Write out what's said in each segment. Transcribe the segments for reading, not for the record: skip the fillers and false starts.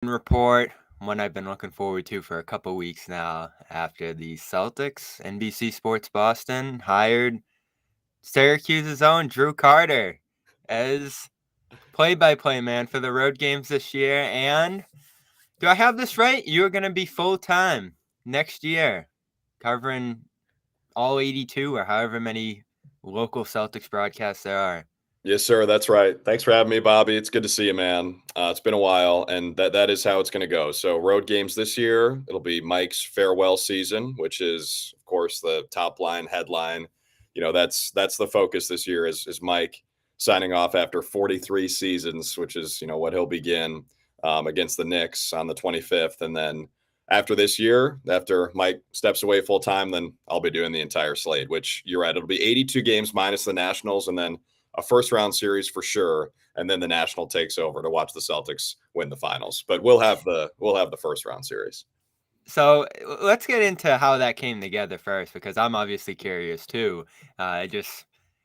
report, one I've been looking forward to for a couple weeks now after the Celtics, NBC Sports Boston hired Syracuse's own Drew Carter as play-by-play man for the road games this year. And do I have this right? You're going to be full-time next year covering all 82 or however many local Celtics broadcasts there are. Yes, sir. That's right. Thanks for having me, Bobby. It's good to see you, man. It's been a while, and that is how it's going to go. So, road games this year. It'll be Mike's farewell season, which is, of course, the top line headline. That's the focus this year is Mike signing off after 43 seasons, which is what he'll begin against the Knicks on the 25th, and then after this year, after Mike steps away full time, then I'll be doing the entire slate. Which you're right, it'll be 82 games minus the Nationals, and then a first round series for sure, and then the National takes over to watch the Celtics win the finals. But we'll have the first round series. So let's get into how that came together first, because I'm obviously curious too.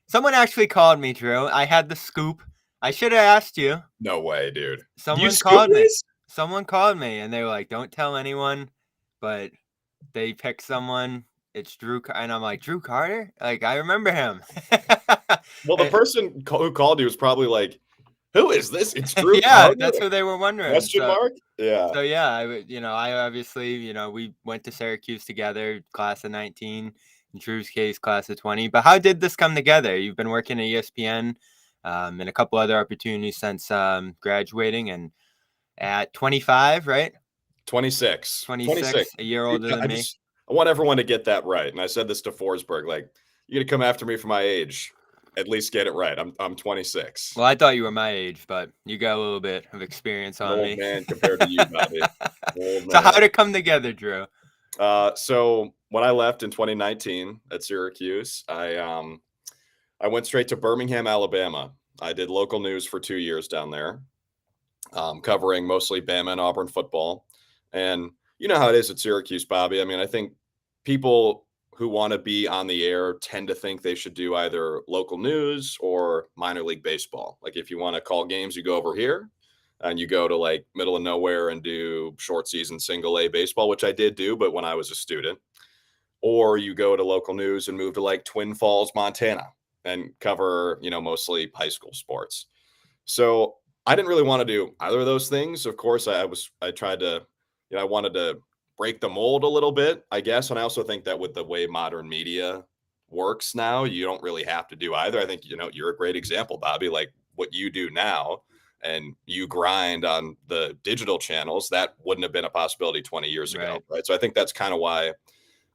Someone actually called me, Drew. I had the scoop. I should have asked you. No way, dude. You Someone scoop called me. this? Someone called me, and they were like, "Don't tell anyone," but they picked someone. It's Drew, and I'm like, Drew Carter? Like, I remember him. Well, the person who called you was probably like, "Who is this? It's Drew Yeah, Carter?" that's what they were wondering. Question mark? Yeah. So yeah, I obviously, we went to Syracuse together, class of 19, in Drew's case, class of 20. But how did this come together? You've been working at ESPN, and a couple other opportunities since graduating, and at 25, right? 26. 26, a year older than me. I want everyone to get that right. And I said this to Forsberg, like, you're gonna come after me for my age. At least get it right. I'm 26. Well, I thought you were my age, but you got a little bit of experience on Old me. man compared to you, Bobby. Old So man. how did it come together, Drew? So when I left in 2019 at Syracuse, I went straight to Birmingham, Alabama. I did local news for 2 years down there, covering mostly Bama and Auburn football. And you know how it is at Syracuse, Bobby. I mean, I think people who want to be on the air tend to think they should do either local news or minor league baseball. Like if you want to call games, you go over here and you go to like middle of nowhere and do short season single A baseball, which I did do, but when I was a student. Or you go to local news and move to like Twin Falls, Montana and cover, mostly high school sports. So I didn't really want to do either of those things. Of course, I tried to, I wanted to break the mold a little bit, I guess. And I also think that with the way modern media works now, you don't really have to do either. I think, you're a great example, Bobby, like what you do now and you grind on the digital channels, that wouldn't have been a possibility 20 years ago. Right. So I think that's kind of why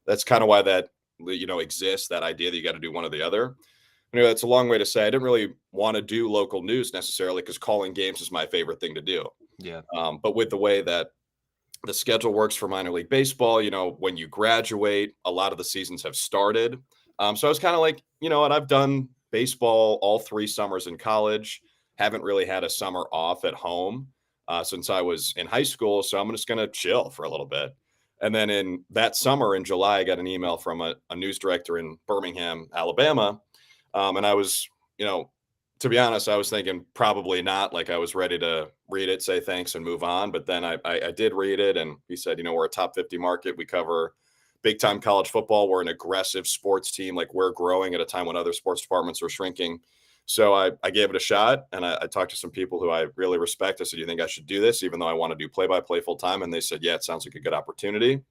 that, exists, that idea that you got to do one or the other. That's a long way to say I didn't really want to do local news necessarily because calling games is my favorite thing to do. Yeah. But with the way that the schedule works for minor league baseball, when you graduate, a lot of the seasons have started. So I was kind of like, what I've done baseball all 3 summers in college, haven't really had a summer off at home since I was in high school. So I'm just going to chill for a little bit. And then in that summer in July, I got an email from a news director in Birmingham, Alabama. And I was, to be honest, I was thinking probably not. Like I was ready to read it, say thanks, and move on. But then I did read it, and he said, we're a top 50 market. We cover big time college football. We're an aggressive sports team. Like we're growing at a time when other sports departments are shrinking. So I gave it a shot, and I talked to some people who I really respect. I said, "Do you think I should do this?" Even though I want to do play-by-play full time, and they said, "Yeah, it sounds like a good opportunity."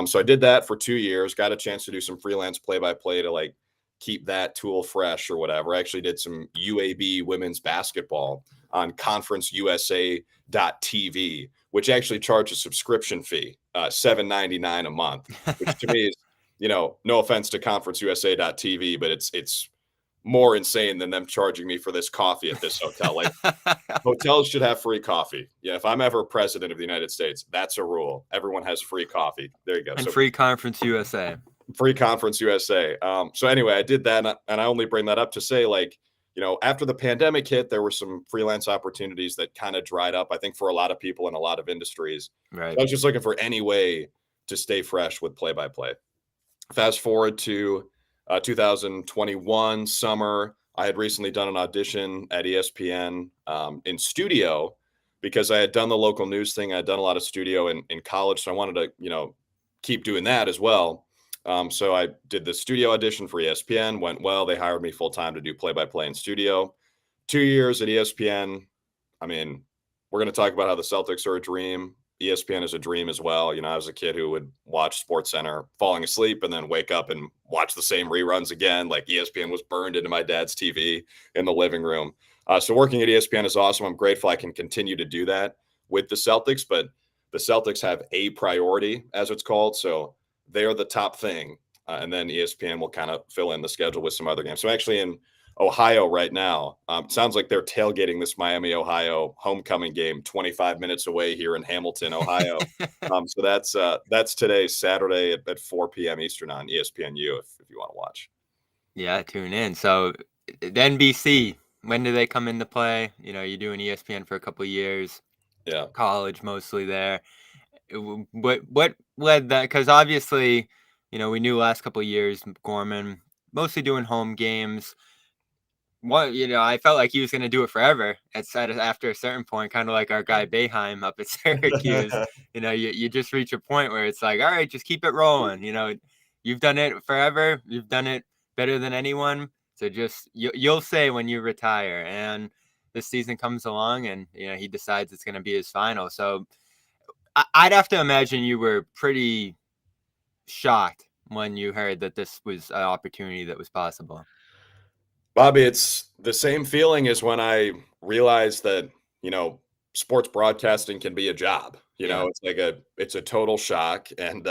So I did that for 2 years. Got a chance to do some freelance play-by-play to like keep that tool fresh or whatever. I actually did some UAB women's basketball on conferenceusa.tv, which actually charges a subscription fee, $7.99 a month, which to me is, no offense to conferenceusa.tv, but it's more insane than them charging me for this coffee at this hotel. Like hotels should have free coffee. Yeah, if I'm ever president of the United States, that's a rule. Everyone has free coffee. There you go. And so, free Conference USA. Free Conference USA. So anyway, I did that, and I only bring that up to say, like, after the pandemic hit, there were some freelance opportunities that kind of dried up, I think, for a lot of people in a lot of industries. Right. So I was just looking for any way to stay fresh with play-by-play. Fast forward to 2021 summer, I had recently done an audition at ESPN in studio because I had done the local news thing. I'd done a lot of studio in college. So I wanted to, keep doing that as well. So I did the studio audition for ESPN, went well. They hired me full time to do play-by-play in studio. 2 years at ESPN. I mean, we're going to talk about how the Celtics are a dream. ESPN is a dream as well. I was a kid who would watch SportsCenter falling asleep and then wake up and watch the same reruns again. Like ESPN was burned into my dad's TV in the living room. So working at ESPN is awesome. I'm grateful I can continue to do that with the Celtics, but the Celtics have a priority, as it's called. So they're the top thing. And then ESPN will kind of fill in the schedule with some other games. So I'm actually in Ohio right now. Sounds like they're tailgating this Miami, Ohio homecoming game 25 minutes away here in Hamilton, Ohio. So that's today, Saturday at 4 p.m. Eastern on ESPNU if you want to watch. Yeah, tune in. So the NBC, when do they come into play? You're doing ESPN for a couple of years. Yeah. College mostly there. What led that? Because obviously, we knew last couple of years Gorman mostly doing home games. I felt like he was going to do it forever. After a certain point, kind of like our guy Boeheim up at Syracuse. You just reach a point where it's like, all right, just keep it rolling. You've done it forever. You've done it better than anyone. So just you'll say when you retire. And this season comes along, and he decides it's going to be his final. So I'd have to imagine you were pretty shocked when you heard that this was an opportunity that was possible. Bobby, it's the same feeling as when I realized that, sports broadcasting can be a job. It's like it's a total shock. And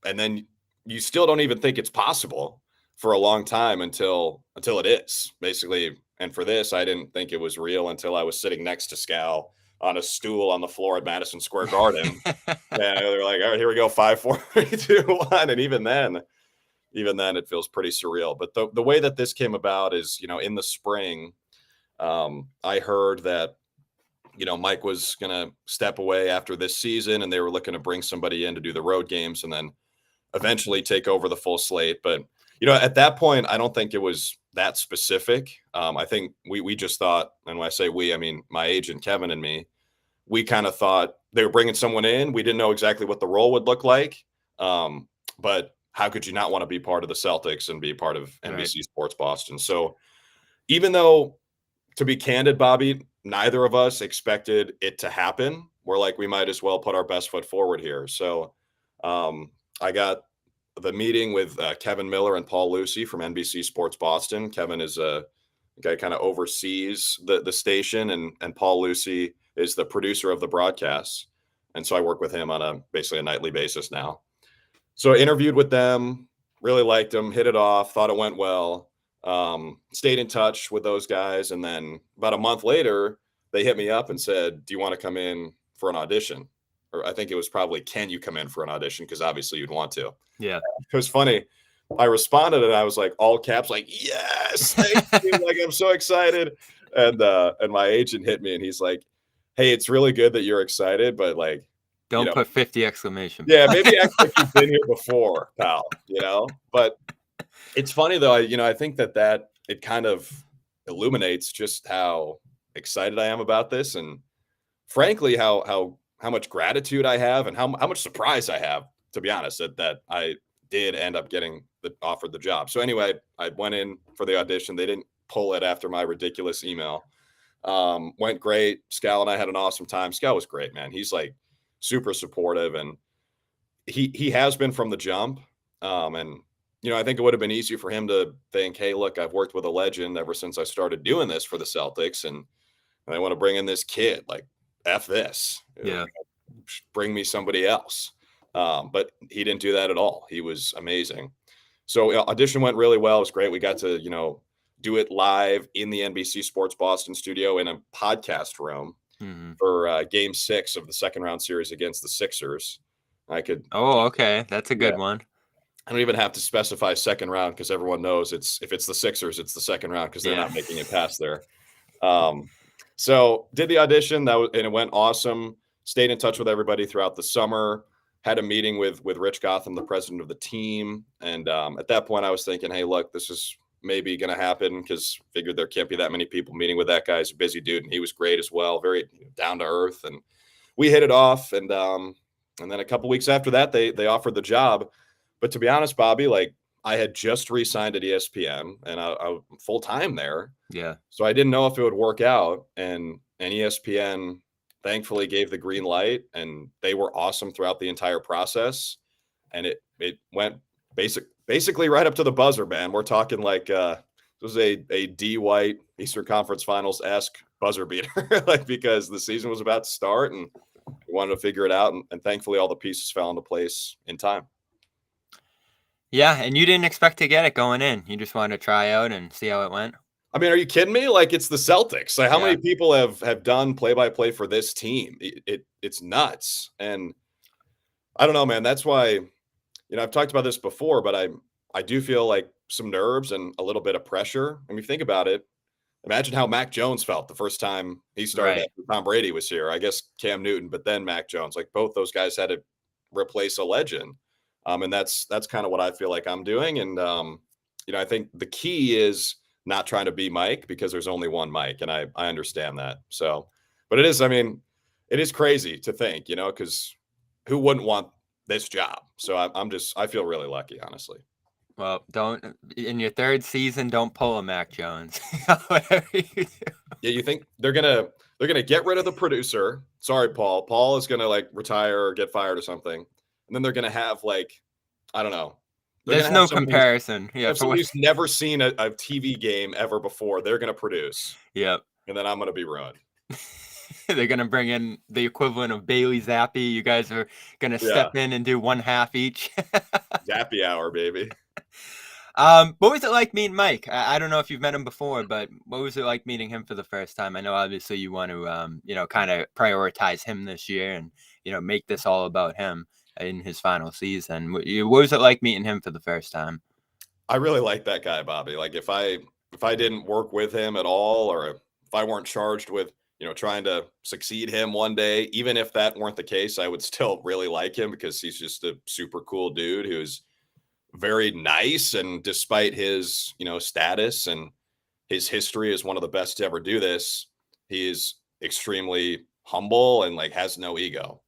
then you still don't even think it's possible for a long time until it is, basically. And for this, I didn't think it was real until I was sitting next to Scal on a stool on the floor at Madison Square Garden. And they're like, all right, here we go, 5, 4, 3, 2, 1. And even then it feels pretty surreal. But the way that this came about is, in the spring, I heard that, Mike was going to step away after this season, and they were looking to bring somebody in to do the road games and then eventually take over the full slate. But, at that point, I don't think it was that specific. I think we just thought, and when I say we, I mean my agent, Kevin, and me, we kind of thought they were bringing someone in. We didn't know exactly what the role would look like. But how could you not want to be part of the Celtics and be part of NBC Sports Boston? So even though, to be candid, Bobby, neither of us expected it to happen, we're like, we might as well put our best foot forward here. So I got the meeting with Kevin Miller and Paul Lucy from NBC Sports Boston. Kevin is a guy kind of oversees the station, and Paul Lucy is the producer of the broadcasts. And so I work with him on basically a nightly basis now. So I interviewed with them, really liked them, hit it off, thought it went well, stayed in touch with those guys. And then about a month later, they hit me up and said, do you want to come in for an audition? Or I think it was probably, can you come in for an audition? Because obviously you'd want to. Yeah. It was funny. I responded and I was like, all caps, like, yes, thank you. Like, I'm so excited. And my agent hit me and he's like, hey, it's really good that you're excited, but like, don't put 50 exclamation. Yeah, maybe act like you've been here before, pal, But it's funny, though. I think that it kind of illuminates just how excited I am about this, and frankly, how much gratitude I have and how much surprise I have, to be honest, that I did end up getting offered the job. So anyway, I went in for the audition. They didn't pull it after my ridiculous email. Went great. Scal and I had an awesome time. Scal was great, man. He's like super supportive, and he has been from the jump. And I think it would have been easier for him to think, hey, look, I've worked with a legend ever since I started doing this for the Celtics, and I want to bring in this kid. Like, F this. Yeah. Bring me somebody else. But he didn't do that at all. He was amazing. So audition went really well. It was great. We got to, do it live in the NBC Sports Boston studio in a podcast room for Game 6 of the second round series against the Sixers. Okay. That's a good one. I don't even have to specify second round because everyone knows if it's the Sixers, it's the second round because they're not making it past there. So did the audition and it went awesome. Stayed in touch with everybody throughout the summer. Had a meeting with Rich Gotham, the president of the team. And at that point I was thinking, hey, look, this is maybe going to happen because figured there can't be that many people meeting with that guy. He's a busy dude, and he was great as well, very down to earth, and we hit it off. And then a couple weeks after that, they offered the job. But to be honest, Bobby, like I had just re-signed at ESPN, and I'm full time there. Yeah. So I didn't know if it would work out, and ESPN thankfully gave the green light, and they were awesome throughout the entire process. And it went basically right up to the buzzer, man. We're talking like it was a D White Eastern Conference Finals-esque buzzer beater, like because the season was about to start and we wanted to figure it out, and thankfully all the pieces fell into place in time. Yeah, and you didn't expect to get it going in. You just wanted to try out and see how it went. I mean, are you kidding me? Like it's the Celtics. Like how Yeah. many people have done play-by-play for this team? It's nuts. And I don't know, man. That's why, I've talked about this before, but I do feel like some nerves and a little bit of pressure. I mean, think about it. Imagine how Mac Jones felt the first time he started Right. after Tom Brady was here. I guess Cam Newton, but then Mac Jones. Like both those guys had to replace a legend. And that's kind of what I feel like I'm doing. And I think the key is not trying to be Mike because there's only one Mike, and I understand that. So, but it is crazy to think, because who wouldn't want this job? So I feel really lucky, honestly. Well, don't in your third season, don't pull a Mac Jones. Whatever you do. Yeah, you think they're gonna get rid of the producer? Sorry, Paul. Paul is gonna like retire or get fired or something, and then they're gonna have like I don't know. There's no comparison. Yeah, somebody who's never seen a TV game ever before, they're gonna produce. Yep. And then I'm gonna be ruined. They're gonna bring in the equivalent of Bailey Zappi. You guys are gonna step in and do one half each. Zappy hour, baby. What was it like meeting Mike? I don't know if you've met him before, but what was it like meeting him for the first time? I know obviously you want to kind of prioritize him this year and make this all about him in his final season. What was it like meeting him for the first time? I really like that guy, Bobby. Like if I didn't work with him at all, or if I weren't charged with trying to succeed him one day, even if that weren't the case, I would still really like him because he's just a super cool dude who's very nice. And despite his, status and his history as one of the best to ever do this, he is extremely humble and like has no ego.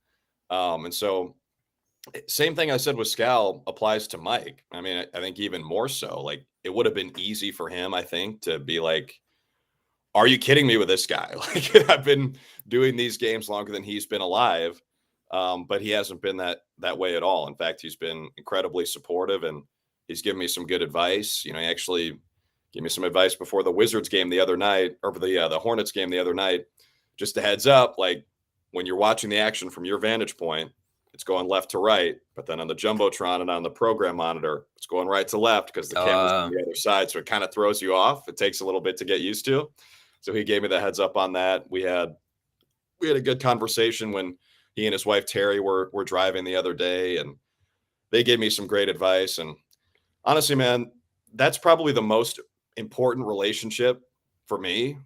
And so same thing I said with Scal applies to Mike. I mean, I think even more so, like it would have been easy for him, I think, to be like, are you kidding me with this guy? Like I've been doing these games longer than he's been alive. But he hasn't been that way at all. In fact, he's been incredibly supportive and he's given me some good advice. He actually gave me some advice before the Wizards game the other night, or the Hornets game the other night. Just a heads up, like when you're watching the action from your vantage point, it's going left to right, but then on the Jumbotron and on the program monitor, it's going right to left because the camera's on the other side. So it kind of throws you off. It takes a little bit to get used to. So he gave me the heads up on that. We had a good conversation when he and his wife Terry were driving the other day, and they gave me some great advice. And honestly, man, that's probably the most important relationship for me,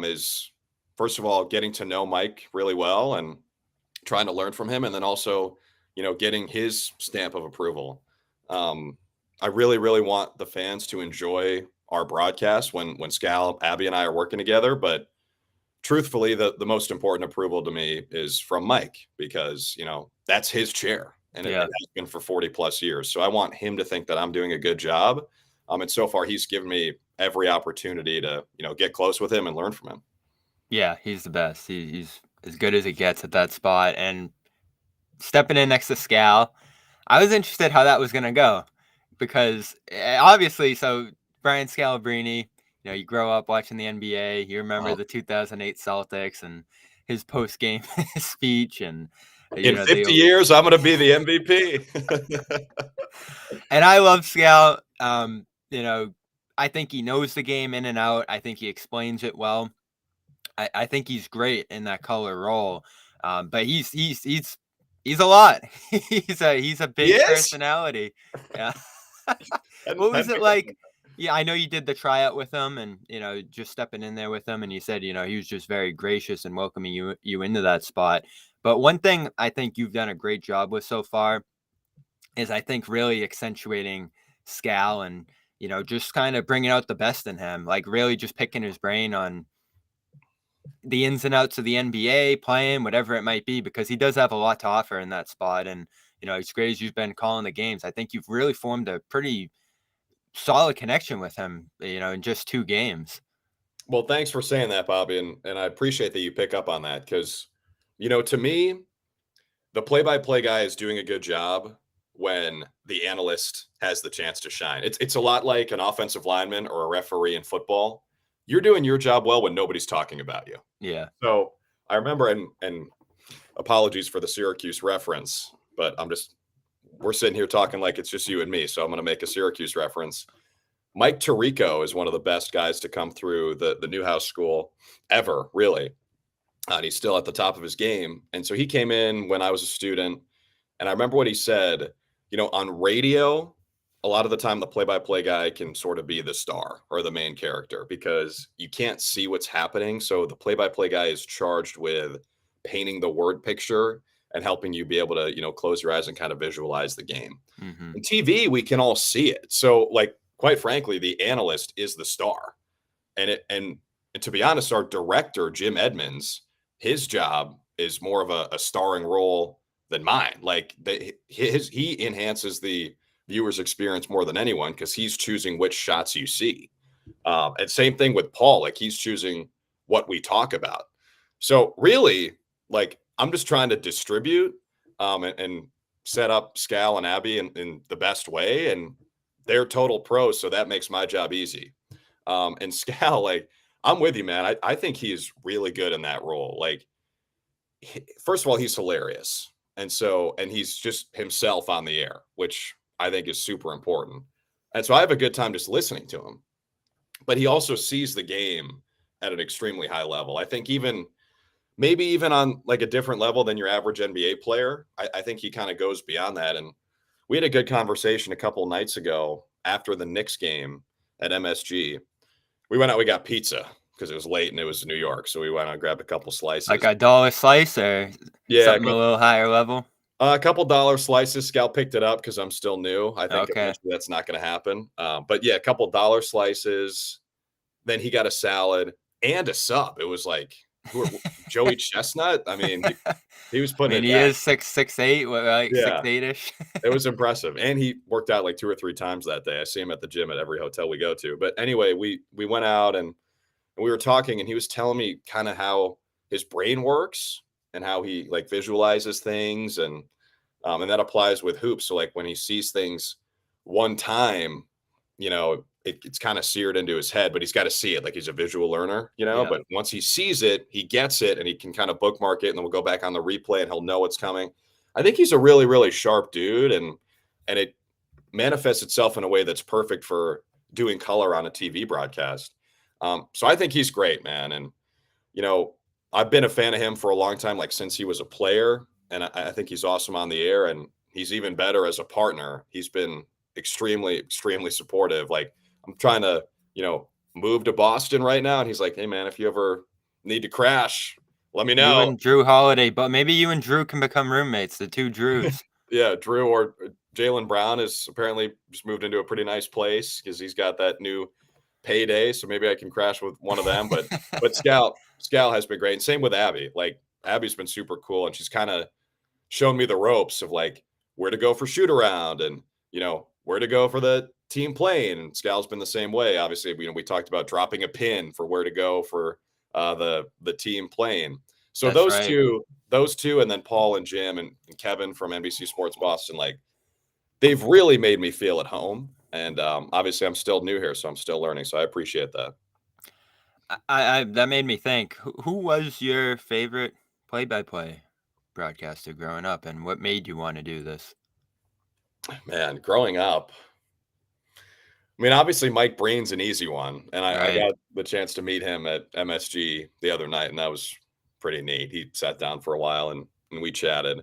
is first of all getting to know Mike really well and trying to learn from him, and then also getting his stamp of approval. I really, really want the fans to enjoy our broadcast when Scal, Abby, and I are working together, but truthfully, the most important approval to me is from Mike because, that's his chair and it has been for 40 plus years. So I want him to think that I'm doing a good job. And so far he's given me every opportunity to, get close with him and learn from him. Yeah, he's the best. He's as good as it gets at that spot. And stepping in next to Scal, I was interested how that was going to go because obviously, so Brian Scalabrine, you grow up watching the NBA. You remember the 2008 Celtics and his post-game speech. And in 50 years, I'm going to be the MVP. And I love Scal. I think he knows the game in and out. I think he explains it well. I think he's great in that color role. But he's a lot. he's a big personality. Yeah. What was it like? Yeah, I know you did the tryout with him and, just stepping in there with him. And you said, he was just very gracious and welcoming you into that spot. But one thing I think you've done a great job with so far is I think really accentuating Scal and just kind of bringing out the best in him, like really just picking his brain on the ins and outs of the NBA, playing, whatever it might be, because he does have a lot to offer in that spot. And, as great as you've been calling the games, I think you've really formed a pretty solid connection with him, in just 2 games. Well, thanks for saying that, Bobby, and I appreciate that you pick up on that because, to me, the play-by-play guy is doing a good job when the analyst has the chance to shine. It's a lot like an offensive lineman or a referee in football. You're doing your job well when nobody's talking about you. Yeah. So I remember, and apologies for the Syracuse reference, but we're sitting here talking like it's just you and me. So I'm going to make a Syracuse reference. Mike Tirico is one of the best guys to come through the Newhouse School ever, really. And he's still at the top of his game. And so he came in when I was a student. And I remember what he said, on radio, a lot of the time the play-by-play guy can sort of be the star or the main character because you can't see what's happening. So the play-by-play guy is charged with painting the word picture and helping you be able to, close your eyes and kind of visualize the game. Mm-hmm. In TV, we can all see it. So quite frankly, the analyst is the star. And to be honest, our director, Jim Edmonds, his job is more of a starring role than mine. He enhances the viewer's experience more than anyone because he's choosing which shots you see. And same thing with Paul, he's choosing what we talk about. So really, I'm just trying to distribute and set up Scal and Abby in the best way. And they're total pros, so that makes my job easy. And Scal, I'm with you, man. I think he's really good in that role. First of all, he's hilarious. And he's just himself on the air, which I think is super important. And so I have a good time just listening to him. But he also sees the game at an extremely high level. I think maybe even on a different level than your average NBA player. I think he kind of goes beyond that. And we had a good conversation a couple nights ago after the Knicks game at MSG. We went out, we got pizza because it was late and it was New York. So we went out and grabbed a couple slices. Like $1 slice or something a little higher level? A couple dollar slices. Scal picked it up because I'm still new. I think eventually that's not going to happen. But yeah, a couple dollar slices. Then he got a salad and a sub. It was Joey Chestnut. I mean, he was putting it he down. Is 6'8", 6'8"-ish. It was impressive. And he worked out 2 or 3 times that day. I see him at the gym at every hotel we go to. But anyway, we went out and we were talking and he was telling me kind of how his brain works and how he visualizes things and that applies with hoops. So when he sees things one time, it's kind of seared into his head, but he's got to see it. He's a visual learner, Yeah. But once he sees it, he gets it and he can kind of bookmark it and then we'll go back on the replay and he'll know what's coming. I think he's a really, really sharp dude and it manifests itself in a way that's perfect for doing color on a TV broadcast. So I think he's great, man. And, I've been a fan of him for a long time, since he was a player. And I think he's awesome on the air and he's even better as a partner. He's been extremely, extremely supportive. I'm trying to, move to Boston right now. And he's like, hey, man, if you ever need to crash, let me know. You and Drew Holiday, but maybe you and Drew can become roommates, the 2 Drews. Yeah, Drew or Jaylen Brown is apparently just moved into a pretty nice place because he's got that new payday. So maybe I can crash with one of them. But Scal has been great. And same with Abby. Abby's been super cool. And she's kind of shown me the ropes of where to go for shoot around and, where to go for the team plane. And Scal's been the same way. Obviously, we talked about dropping a pin for where to go for the team plane. So That's those two, and then Paul and Jim and Kevin from NBC Sports Boston, they've really made me feel at home. And obviously I'm still new here, so I'm still learning. So I appreciate that. I that made me think, who was your favorite play-by-play broadcaster growing up and what made you want to do this? Man, growing up, I mean, obviously Mike Breen's an easy one. And I got the chance to meet him at MSG the other night, and that was pretty neat. He sat down for a while and we chatted.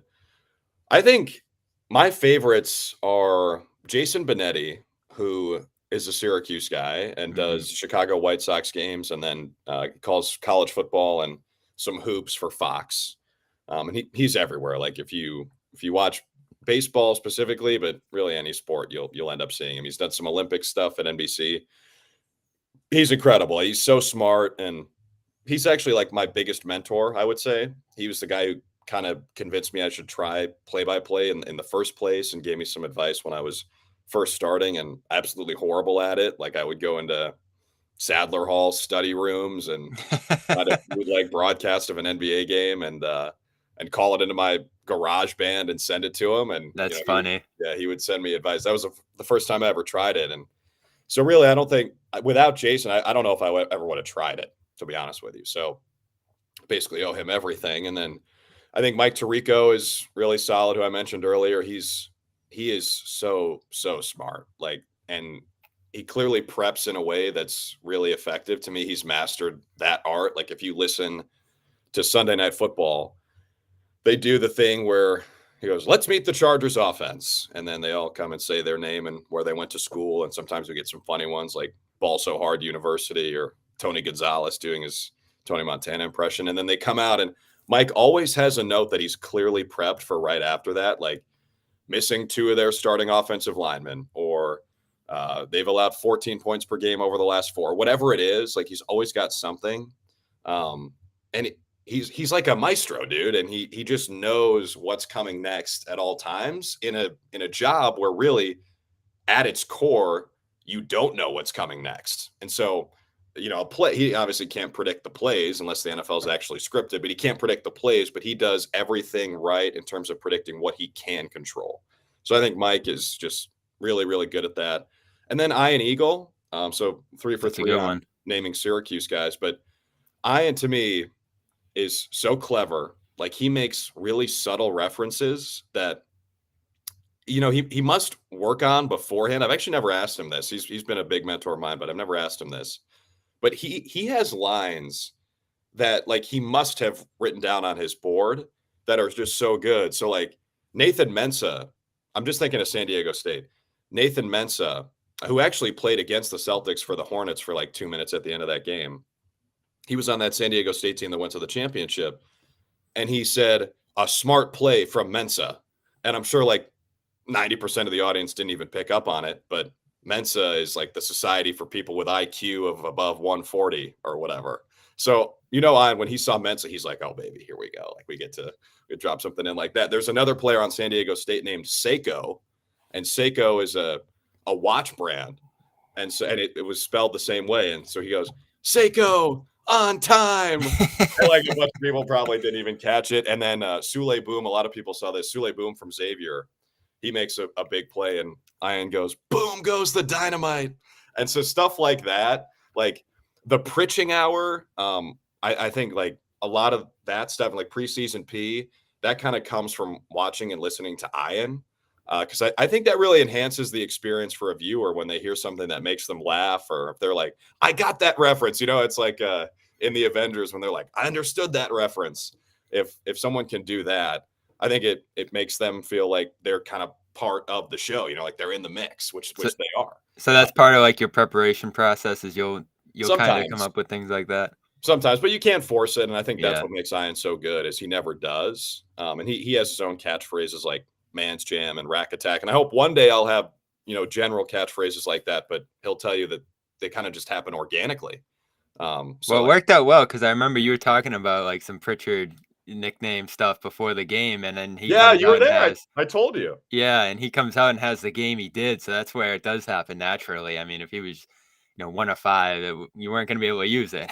I think my favorites are Jason Benetti, who is a Syracuse guy and does Chicago White Sox games and then calls college football and some hoops for Fox. And he's everywhere. If you watch baseball specifically, but really any sport, you'll end up seeing him. He's done some Olympic stuff at NBC. He's incredible. He's so smart, and he's actually like my biggest mentor, I would say. He was the guy who kind of convinced me I should try play-by-play in the first place and gave me some advice when I was first starting and absolutely horrible at it. Like I would go into Sadler Hall study rooms and try to bootleg broadcast of an NBA game and call it into my garage band and send it to him. And That's he funny. he would send me advice. That was the first time I ever tried it. And so really, I don't think without Jason, I don't know if I ever would have tried it, to be honest with you. So basically owe him everything. And then I think Mike Tirico is really solid, who I mentioned earlier. He is so smart. Like, and he clearly preps in a way that's really effective. To me, he's mastered that art. Like if you listen to Sunday Night Football, they do the thing where he goes, "Let's meet the Chargers offense." And then they all come and say their name and where they went to school. And sometimes we get some funny ones like Ball So Hard University or Tony Gonzalez doing his Tony Montana impression. And then they come out and Mike always has a note that he's clearly prepped for right after that, like missing 2 of their starting offensive linemen, or they've allowed 14 points per game over the last 4, whatever it is. Like he's always got something. And he's like a maestro, dude. And he just knows what's coming next at all times in a job where really at its core, you don't know what's coming next. And so, he obviously can't predict the plays unless the NFL is actually scripted, but he can't predict the plays, but he does everything right in terms of predicting what he can control. So I think Mike is just really, really good at that. And then Ian Eagle. So 3 for That's a 3 good on one. naming Syracuse guys, but Ian to me is so clever. Like he makes really subtle references that he must work on beforehand. I've actually never asked him this. He's been a big mentor of mine, but I've never asked him this. But he has lines that like he must have written down on his board that are just so good. So like Nathan Mensah, I'm just thinking of San Diego State. Nathan Mensah, who actually played against the Celtics for the Hornets for like 2 minutes at the end of that game. He was on that San Diego State team that went to the championship. And he said, "A smart play from Mensah." And I'm sure like 90% of the audience didn't even pick up on it, but Mensa is like the society for people with IQ of above 140 or whatever. So, when he saw Mensa, he's like, "Oh, baby, here we go." Like we get to drop something in like that. There's another player on San Diego State named Seiko, and Seiko is a watch brand. And so, and it was spelled the same way. And so he goes, "Seiko on time." And like a bunch of people probably didn't even catch it. And then Sule Boom, a lot of people saw this. Sule Boom from Xavier, he makes a big play and Ian goes, "Boom goes the dynamite." And so stuff like that, like the Pritching Hour, I think like a lot of that stuff, like preseason P, that kind of comes from watching and listening to Ian. Because I think that really enhances the experience for a viewer when they hear something that makes them laugh, or if they're like, "I got that reference." It's like in the Avengers when they're like, "I understood that reference." If someone can do that, I think it makes them feel like they're kind of part of the show, like they're in the mix, which So, they are. so that's part of like your preparation process is you'll kind of come Sometimes, up with things like that. but you can't force it, and I think that's Yeah. what makes Ian so good is he never does. And he has his own catchphrases like "Man's Jam" and "Rack Attack," and I hope one day I'll have general catchphrases like that. But he'll tell you that they kind of just happen organically. Well, So it worked out well because I remember you were talking about like some Pritchard nickname stuff before the game, and then he yeah, comes you were out and there. has I told you. and he comes out and has the game he did. So that's where it does happen naturally. I mean, if he was 1 of 5, you weren't going to be able to use it.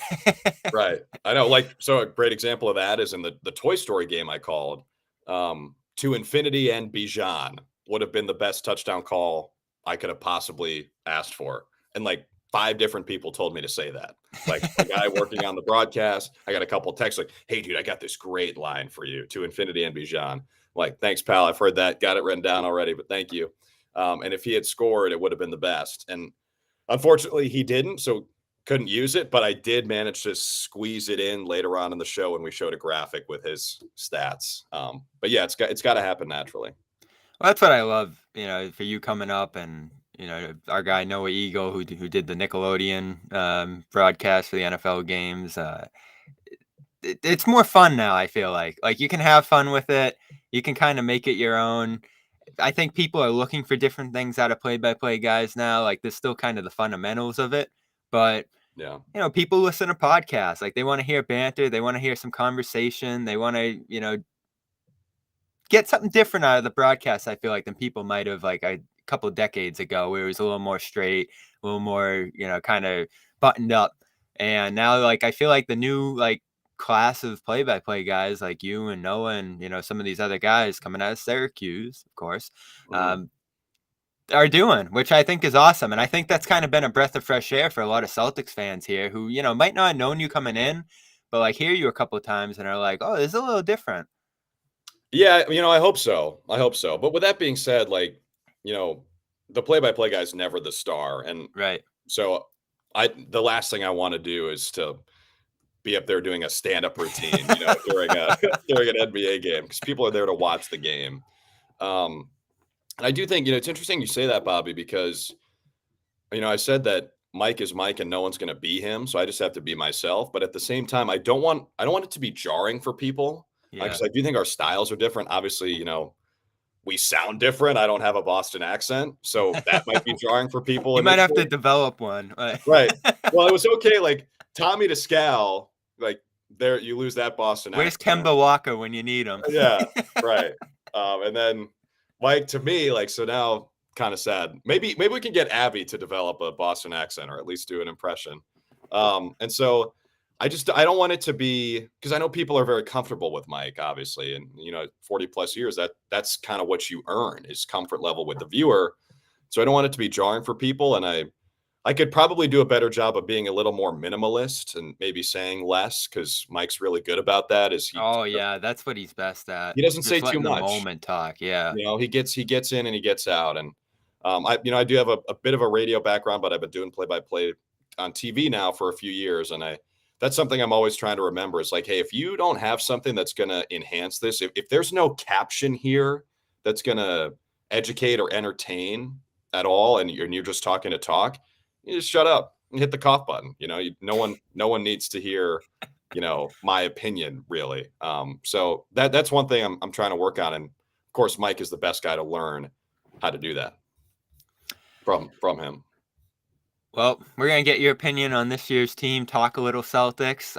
Right. I know. Like, so a great example of that is in the Toy Story game I called. To infinity and Bijan would have been the best touchdown call I could have possibly asked for. And like 5 different people told me to say that. Like the guy working on the broadcast, I got a couple of texts like, "Hey, dude, I got this great line for you, to infinity and Bijan." Like, "Thanks, pal. I've heard that. Got it written down already, but thank you." And if he had scored, it would have been the best. And unfortunately, he didn't. So couldn't use it, but I did manage to squeeze it in later on in the show when we showed a graphic with his stats. But yeah, it's got to happen naturally. Well, that's what I love, for you coming up, and our guy Noah Eagle who did the Nickelodeon broadcast for the NFL games. It's more fun now. I feel like you can have fun with it. You can kind of make it your own. I think people are looking for different things out of play-by-play guys now. Like, there's still kind of the fundamentals of it, but Yeah. people listen to podcasts. Like, they want to hear banter, they want to hear some conversation, they want to, get something different out of the broadcast. I feel like than people might have like a couple of decades ago, where it was a little more straight, a little more, kind of buttoned up. And now, like, I feel like the new class of play-by-play guys like you and Noah and some of these other guys coming out of Syracuse, of course, Mhm. are doing, which I think is awesome. And I think that's kind of been a breath of fresh air for a lot of Celtics fans here who, might not have known you coming in, but like hear you a couple of times and are like, oh, this is a little different. Yeah, I hope so. I hope so. But with that being said, the play-by-play guy's never the star, and Right. so the last thing I want to do is to be up there doing a stand-up routine, during a during an NBA game because people are there to watch the game. Um, and I do think, it's interesting you say that, Bobby, because I said that Mike is Mike and no one's going to be him, so I just have to be myself. But at the same time, I don't want it to be jarring for people Yeah. because I do think our styles are different. Obviously, we sound different. I don't have a Boston accent, so that might be jarring for people You might have to initially. develop one. Right. Well, it was okay. Like Tommy to Scal, like there you lose that Boston Where's accent. Kemba Walker when you need him? Yeah, right. And then Mike to me, like so now kind of sad. Maybe we can get Abby to develop a Boston accent or at least do an impression. And so I don't want it to be because I know people are very comfortable with Mike, obviously, and 40 plus years that's kind of what you earn is comfort level with the viewer. So I don't want it to be jarring for people, and I could probably do a better job of being a little more minimalist and maybe saying less because Mike's really good about that. Is Oh yeah, that's what he's best at. he doesn't say Just too letting the much. moment talk. Yeah. He gets in and he gets out. And I do have a bit of a radio background, but I've been doing play by play on TV now for a few years, and that's something I'm always trying to remember. Is like, hey, if you don't have something that's going to enhance this, if there's no caption here that's going to educate or entertain at all, and you're just talking to talk, you just shut up and hit the cough button. No one needs to hear my opinion really. So that's one thing I'm trying to work on, and of course Mike is the best guy to learn how to do that from him. Well, we're gonna get your opinion on this year's team. Talk a little Celtics,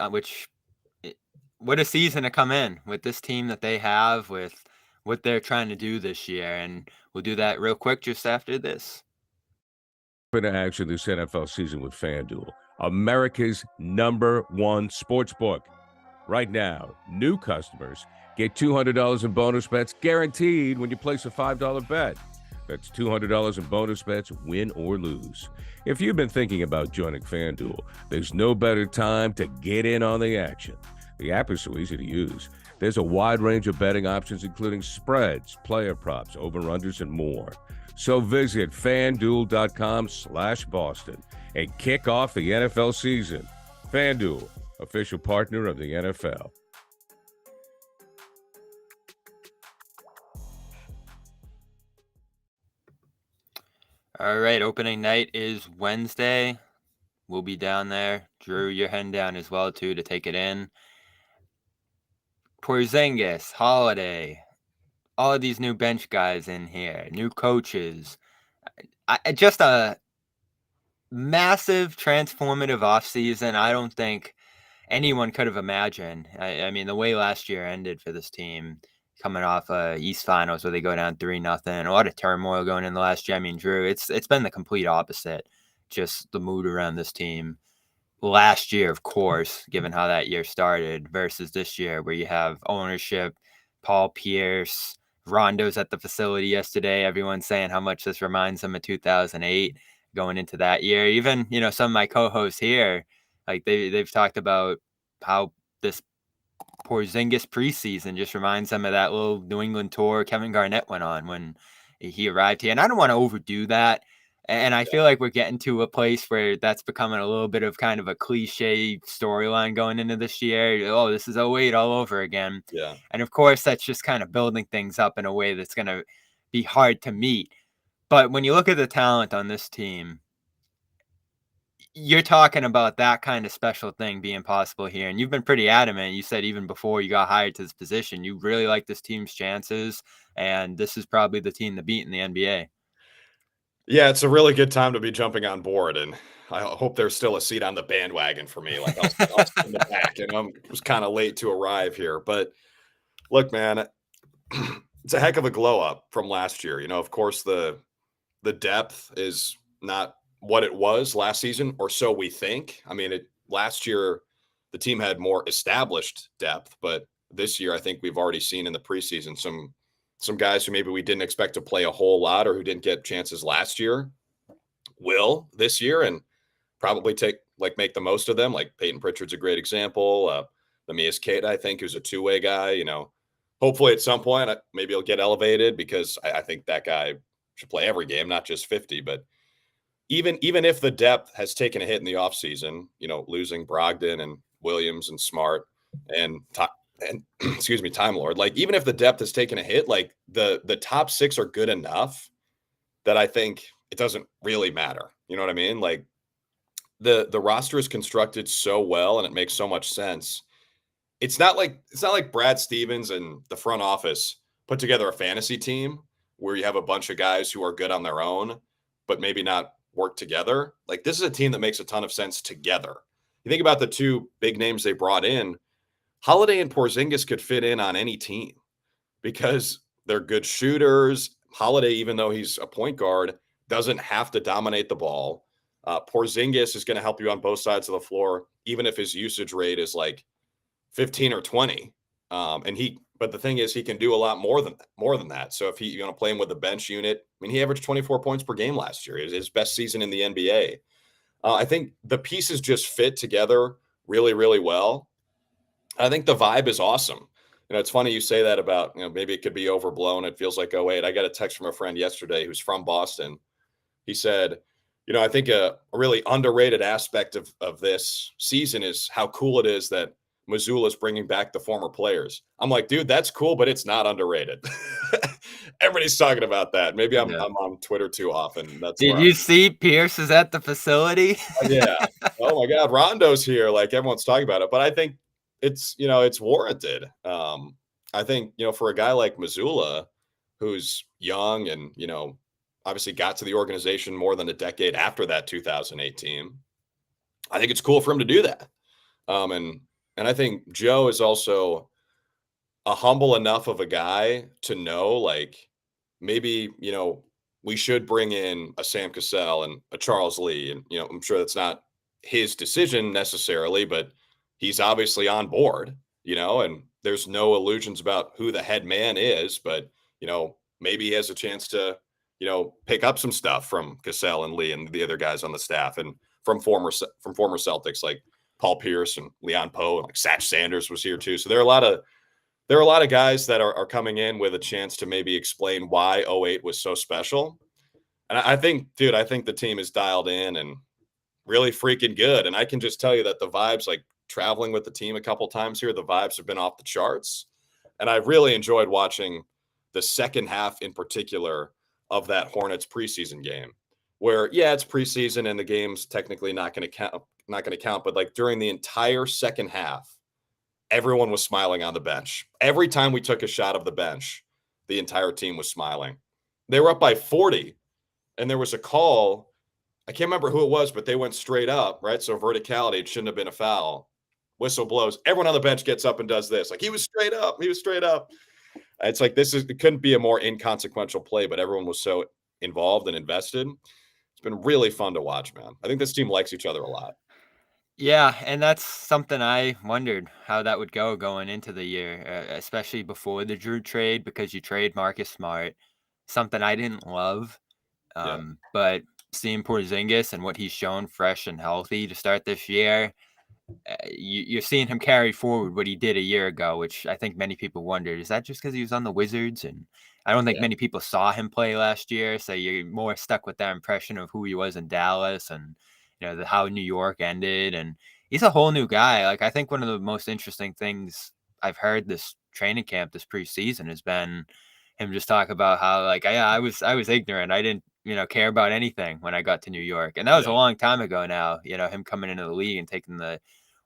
what a season to come in with this team that they have, with what they're trying to do this year, and we'll do that real quick just after this. Into action this NFL season with FanDuel, America's #1 sports book. Right now, new customers get $200 in bonus bets guaranteed when you place a $5 bet. That's $200 in bonus bets, win or lose. If you've been thinking about joining FanDuel, there's no better time to get in on the action. The app is so easy to use. There's a wide range of betting options, including spreads, player props, over-unders, and more. So visit FanDuel.com/Boston and kick off the NFL season. FanDuel, official partner of the NFL. All right, opening night is Wednesday. We'll be down there. Drew, you're heading down as well too to take it in. Porzingis, Holiday, all of these new bench guys in here, new coaches. Just a massive transformative offseason. I don't think anyone could have imagined. I mean, the way last year ended for this team, coming off East Finals where they go down 3-0, a lot of turmoil going in the last year. I mean, Drew, it's been the complete opposite. Just the mood around this team last year, of course, given how that year started, versus this year where you have ownership, Paul Pierce, Rondo's at the facility yesterday. Everyone's saying how much this reminds them of 2008 going into that year. Even, some of my co-hosts here, like they've talked about how this Porzingis preseason just reminds them of that little New England tour Kevin Garnett went on when he arrived here. And I don't want to overdo that. And I feel like we're getting to a place where that's becoming a little bit of kind of a cliche storyline going into this year. Oh, this is 08 all over again. Yeah. And of course, that's just kind of building things up in a way that's going to be hard to meet. But when you look at the talent on this team, you're talking about that kind of special thing being possible here, and you've been pretty adamant. You said even before you got hired to this position, you really like this team's chances, and this is probably the team to beat in the NBA. Yeah, it's a really good time to be jumping on board, and I hope there's still a seat on the bandwagon for me. Like I'll sit in the back, and I was kind of late to arrive here, but look, man, it's a heck of a glow up from last year. Of course, the depth is not what it was last season, or so we think. I mean, last year the team had more established depth, but this year I think we've already seen in the preseason some guys who maybe we didn't expect to play a whole lot or who didn't get chances last year will this year and probably make the most of them. Like Peyton Pritchard's a great example. Lemias Queta, I think, who's a two-way guy. Hopefully at some point maybe he'll get elevated because I think that guy should play every game, not just 50. But even if the depth has taken a hit in the offseason, losing Brogdon and Williams and Smart and excuse me, Time Lord, like even if the depth has taken a hit, like the top six are good enough that I think it doesn't really matter. You know what I mean? Like the roster is constructed so well and it makes so much sense. It's not like Brad Stevens and the front office put together a fantasy team where you have a bunch of guys who are good on their own, but maybe not work together. Like this is a team that makes a ton of sense together. You think about the two big names they brought in, Holiday and Porzingis could fit in on any team because they're good shooters. Holiday, even though he's a point guard, doesn't have to dominate the ball. Porzingis is going to help you on both sides of the floor, even if his usage rate is like 15 or 20. But the thing is, he can do a lot more than that. So if you want to play him with the bench unit, I mean, he averaged 24 points per game last year. It was his best season in the NBA. I think the pieces just fit together really, really well. I think the vibe is awesome. It's funny you say that about, maybe it could be overblown. It feels like, oh, wait, I got a text from a friend yesterday who's from Boston. He said, I think a really underrated aspect of this season is how cool it is that Missoula's bringing back the former players. I'm like, dude, that's cool, but it's not underrated. Everybody's talking about that. Maybe I'm on Twitter too often. Did you see Pierce is at the facility? Yeah. Oh my God, Rondo's here. Like everyone's talking about it, but I think it's warranted. I think for a guy like Missoula, who's young and obviously got to the organization more than a decade after that 2008 team, I think it's cool for him to do that. And I think Joe is also a humble enough of a guy to know, like, maybe, we should bring in a Sam Cassell and a Charles Lee. And, I'm sure that's not his decision necessarily, but he's obviously on board, and there's no illusions about who the head man is, but, maybe he has a chance to, pick up some stuff from Cassell and Lee and the other guys on the staff and from former Celtics, like Paul Pierce and Leon Poe, and like Satch Sanders was here too. So there are a lot of guys that are coming in with a chance to maybe explain why 08 was so special. And I think the team is dialed in and really freaking good. And I can just tell you that the vibes, like traveling with the team a couple times here, the vibes have been off the charts. And I really enjoyed watching the second half in particular of that Hornets preseason game where, yeah, it's preseason and the game's technically not going to count. But like during the entire second half, everyone was smiling on the bench. Every time we took a shot of the bench, the entire team was smiling. They were up by 40 and there was a call. I can't remember who it was, but they went straight up, right? So verticality, it shouldn't have been a foul. Whistle blows. Everyone on the bench gets up and does this. Like he was straight up. It's like it couldn't be a more inconsequential play, but everyone was so involved and invested. It's been really fun to watch, man. I think this team likes each other a lot. Yeah, and that's something I wondered how that would go going into the year, especially before the Drew trade, because you trade Marcus Smart, something I didn't love. But seeing Porzingis and what he's shown fresh and healthy to start this year, you're seeing him carry forward what he did a year ago, which I think many people wondered, is that just because he was on the Wizards? And I don't think many people saw him play last year, so you're more stuck with that impression of who he was in Dallas and how New York ended. And he's a whole new guy. Like I think one of the most interesting things I've heard this training camp, this preseason, has been him just talk about how like I was ignorant. I didn't care about anything when I got to New York, and that was a Yeah. long time ago now. Him coming into the league and taking the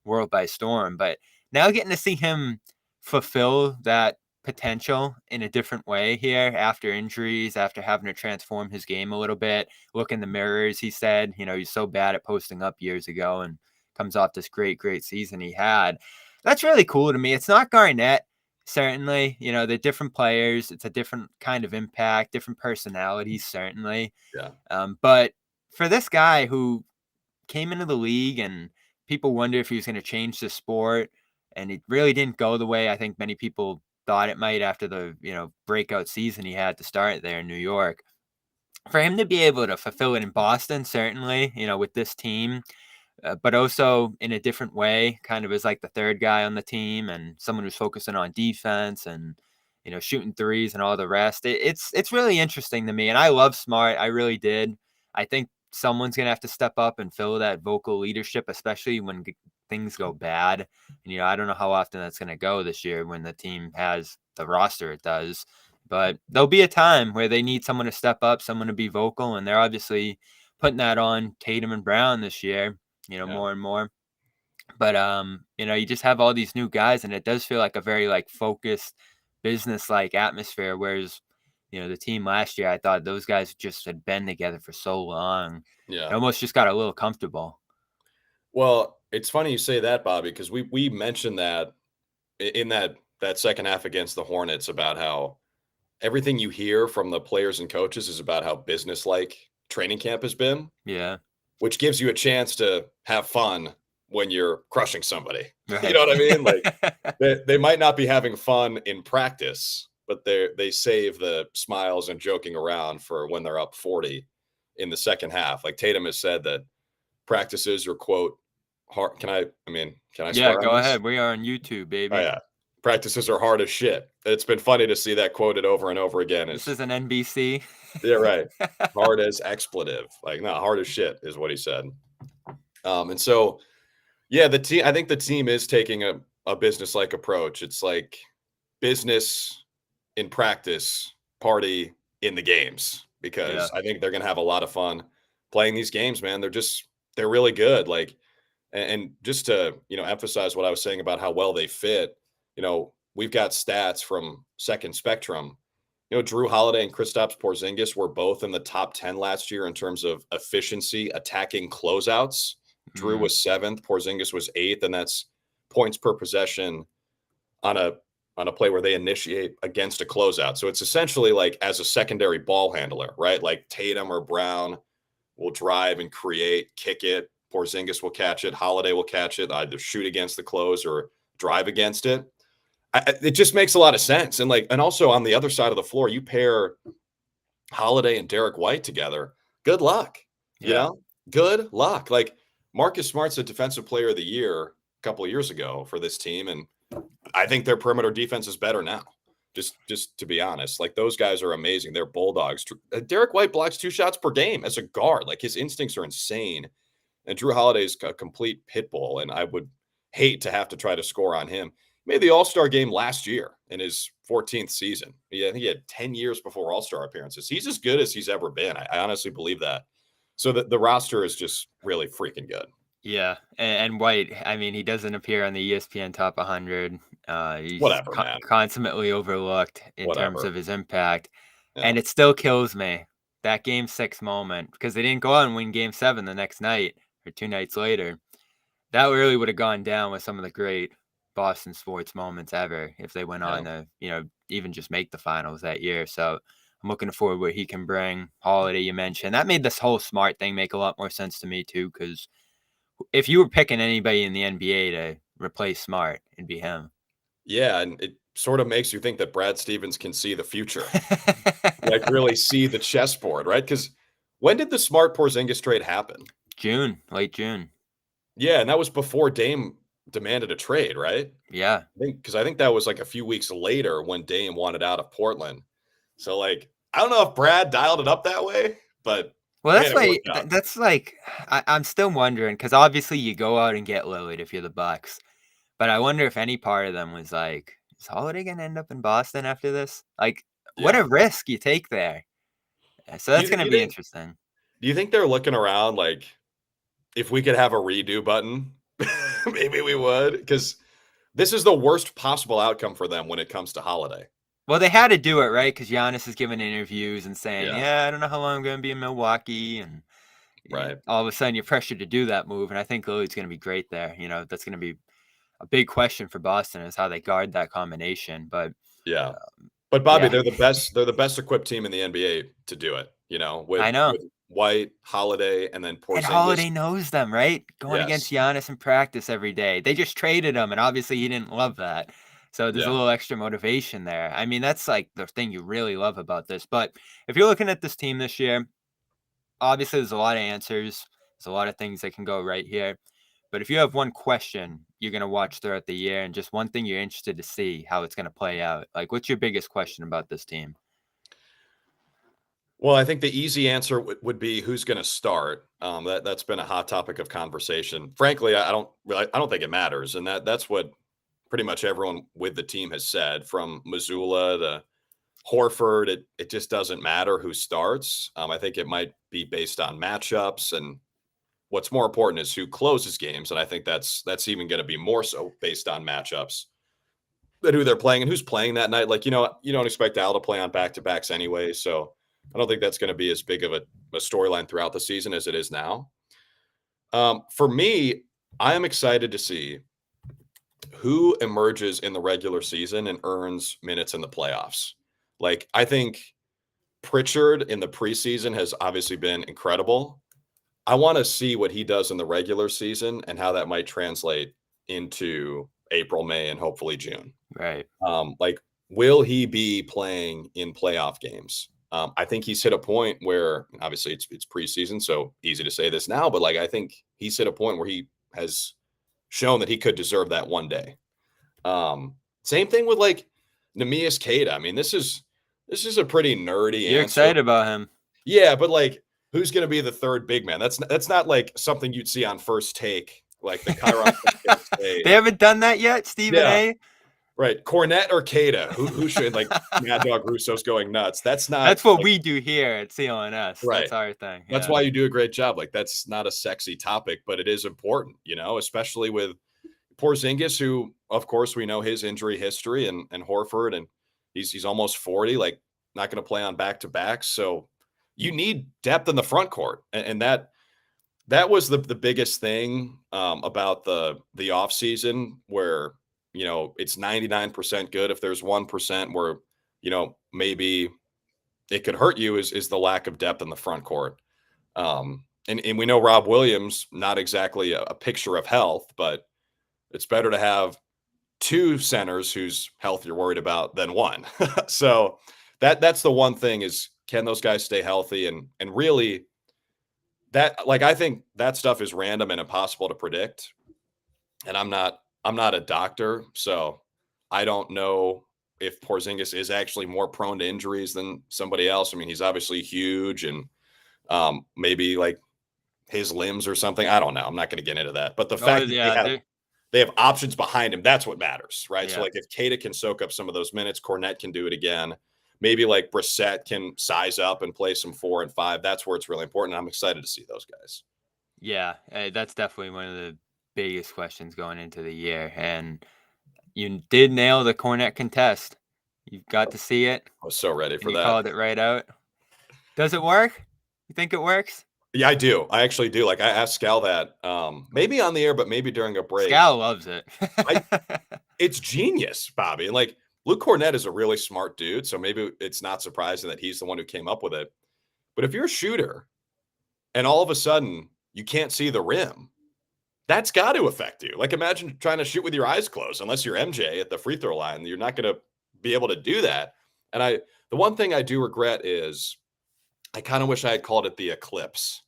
world by storm, but now getting to see him fulfill that potential in a different way here after injuries, after having to transform his game a little bit, look in the mirrors. He said, he's so bad at posting up years ago and comes off this great season he had. That's really cool to me. It's not Garnett, certainly. They're different players. It's a different kind of impact, different personalities, certainly. Yeah. But for this guy who came into the league and people wonder if he was going to change the sport, and it really didn't go the way I think many people thought it might after the breakout season he had to start there in New York. For him to be able to fulfill it in Boston, certainly, with this team, but also in a different way, kind of as like the third guy on the team and someone who's focusing on defense and shooting threes and all the rest. It's really interesting to me, and I love Smart. I really did. I think someone's gonna have to step up and fill that vocal leadership, especially when things go bad. And I don't know how often that's gonna go this year when the team has the roster it does. But there'll be a time where they need someone to step up, someone to be vocal, and they're obviously putting that on Tatum and Brown this year. More and more. But you just have all these new guys, and it does feel like a very like focused business like atmosphere. Whereas, the team last year, I thought those guys just had been together for so long. Yeah. It almost just got a little comfortable. Well, it's funny you say that, Bobby, because we mentioned that in that second half against the Hornets about how everything you hear from the players and coaches is about how business-like training camp has been. Yeah. Which gives you a chance to have fun when you're crushing somebody. Right. You know what I mean? Like they might not be having fun in practice, but they save the smiles and joking around for when they're up 40 in the second half. Like Tatum has said that practices are, quote, hard. Can I Yeah, swear go on this? ahead. We are on YouTube, baby. Oh, yeah. Practices are hard as shit. It's been funny to see that quoted over and over again. This is an NBC. Yeah, right. Hard as expletive. Like, no, hard as shit is what he said. And so, yeah, I think the team is taking a business-like approach. It's like business in practice, party in the games, because I think they're going to have a lot of fun playing these games, man. They're really good. Like, and just to, emphasize what I was saying about how well they fit, we've got stats from Second Spectrum. Drew Holiday and Kristaps Porzingis were both in the top 10 last year in terms of efficiency attacking closeouts. Drew was 7th, Porzingis was 8th, and that's points per possession on a play where they initiate against a closeout. So it's essentially like as a secondary ball handler, right? Like Tatum or Brown will drive and create, kick it. Porzingis will catch it. Holiday will catch it, either shoot against the close or drive against it. It just makes a lot of sense. And also on the other side of the floor, you pair Holiday and Derek White together. Good luck. Good luck. Like Marcus Smart's a defensive player of the year a couple of years ago for this team. And I think their perimeter defense is better now. Just to be honest, like those guys are amazing. They're bulldogs. Derek White blocks 2 shots per game as a guard. Like his instincts are insane. And Drew Holiday's a complete pit bull. And I would hate to have to try to score on him. Made the All-Star game last year in his 14th season. I think he had 10 years before All-Star appearances. He's as good as he's ever been. I honestly believe that. So the roster is just really freaking good. Yeah, and White, he doesn't appear on the ESPN Top 100. He's man. Consummately overlooked in terms of his impact. Yeah. And it still kills me, that Game 6 moment, because they didn't go out and win Game 7 the next night or 2 nights later. That really would have gone down with some of the great Boston sports moments ever if they went on to, even just make the finals that year. So I'm looking forward to what he can bring. Holiday, you mentioned. That made this whole Smart thing make a lot more sense to me, too, because if you were picking anybody in the NBA to replace Smart, it'd be him. Yeah, and it sort of makes you think that Brad Stevens can see the future. Like really see the chessboard, right? Because when did the Smart Porzingis trade happen? Late June. Yeah, and that was before Dame demanded a trade, right? Yeah. I think that was like a few weeks later when Dame wanted out of Portland. So I don't know if Brad dialed it up that way, but well, that's I'm still wondering, because obviously you go out and get Lillard if you're the Bucks, but I wonder if any part of them was like, is Holiday gonna end up in Boston after this? Like, what a risk you take there. So that's going to be interesting. Do you think they're looking around like, if we could have a redo button, maybe we would? Because this is the worst possible outcome for them when it comes to Holiday. Well, they had to do it, right? Because Giannis is giving interviews and saying, Yeah. I don't know how long I'm going to be in Milwaukee. And Right. all of a sudden you're pressured to do that move. And I think Lillard's going to be great there. That's going to be a big question for Boston is how they guard that combination. But yeah. But Bobby, yeah. they're the best equipped team in the NBA to do it, I know. with White, Holiday, and then Porzingis. And Holiday knows them, right? Going against Giannis in practice every day. They just traded him, and obviously he didn't love that. So there's a little extra motivation there. I mean, that's like the thing you really love about this. But if you're looking at this team this year, obviously there's a lot of answers. There's a lot of things that can go right here. But if you have one question you're going to watch throughout the year and just one thing you're interested to see how it's going to play out, like what's your biggest question about this team? Well, I think the easy answer would be who's going to start. That's been a hot topic of conversation. Frankly, I don't think it matters, and that's what pretty much everyone with the team has said, from Mazzulla to Horford. It just doesn't matter who starts. I think it might be based on matchups, and what's more important is who closes games, and I think that's even going to be more so based on matchups than who they're playing and who's playing that night. Like, you don't expect Al to play on back-to-backs anyway, so I don't think that's going to be as big of a storyline throughout the season as it is now. For me, I am excited to see who emerges in the regular season and earns minutes in the playoffs. Like, I think Pritchard in the preseason has obviously been incredible. I want to see what he does in the regular season and how that might translate into April, May, and hopefully June. Right. Like, will he be playing in playoff games? I think he's hit a point where, obviously it's preseason, so easy to say this now, but like, I think he's hit a point where he has shown that he could deserve that one day. Same thing with like Neemias Queta. I mean, this is a pretty nerdy You're answer. excited about him. Yeah, but like, who's going to be the third big man? That's not like something you'd see on First Take, like the Chiron. They haven't done that yet, Stephen A. Right. Cornette or Queta? Who should, like, Mad Dog Russo's going nuts. That's what like, we do here at CLNS. Right. That's our thing. That's why you do a great job. Like, that's not a sexy topic, but it is important, especially with Porzingis, who, of course, we know his injury history, and Horford, and he's almost 40, like, not going to play on back-to-backs. So you need depth in the front court. And that was the biggest thing about the offseason, where it's 99% good. If there's 1% where, maybe it could hurt you is the lack of depth in the front court. And we know Rob Williams, not exactly a picture of health, but it's better to have two centers whose health you're worried about than one. So that's the one thing is, can those guys stay healthy? And really that, like, I think that stuff is random and impossible to predict. And I'm not a doctor, so I don't know if Porzingis is actually more prone to injuries than somebody else. I mean, he's obviously huge, and maybe like his limbs or something. I don't know. I'm not going to get into that. But the fact that they have options behind him, that's what matters, right? Yeah. So, like, if Queta can soak up some of those minutes, Cornette can do it again. Maybe like Brissett can size up and play some 4 and 5. That's where it's really important. I'm excited to see those guys. Yeah, that's definitely one of the biggest questions going into the year, and you did nail the Cornette contest. You got to see it. I was so ready for that. You called it right out. Does it work? You think it works? Yeah, I do. I actually do. Like, I asked Scal that, maybe on the air, but maybe during a break. Scal loves it. It's genius, Bobby. And like, Luke Cornette is a really smart dude, so maybe it's not surprising that he's the one who came up with it. But if you're a shooter and all of a sudden you can't see the rim, that's got to affect you. Like, imagine trying to shoot with your eyes closed. Unless you're MJ at the free throw line, you're not going to be able to do that. And the one thing I do regret is I kind of wish I had called it the Eclipse,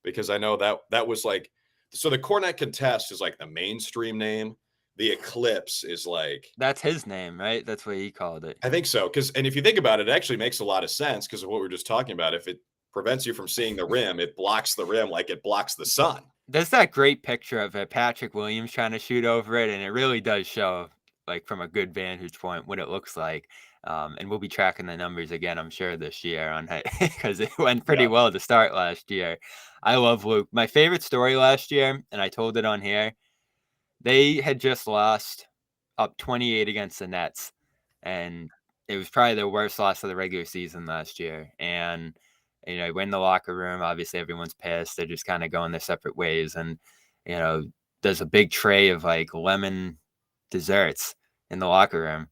because I know that was like, so the Cornette contest is like the mainstream name. The Eclipse is like, that's his name, right? That's what he called it. I think so. And if you think about it, it actually makes a lot of sense because of what we were just talking about. If it prevents you from seeing the rim, it blocks the rim like it blocks the sun. There's that great picture of Patrick Williams trying to shoot over it, and it really does show, like, from a good vantage point, what it looks like. And we'll be tracking the numbers again, I'm sure, this year on because it went pretty well to start last year. I love Luke. My favorite story last year, and I told it on here, they had just lost up 28 against the Nets, and it was probably their worst loss of the regular season last year. And we're in the locker room. Obviously, everyone's pissed. They're just kind of going their separate ways, and there's a big tray of like lemon desserts in the locker room,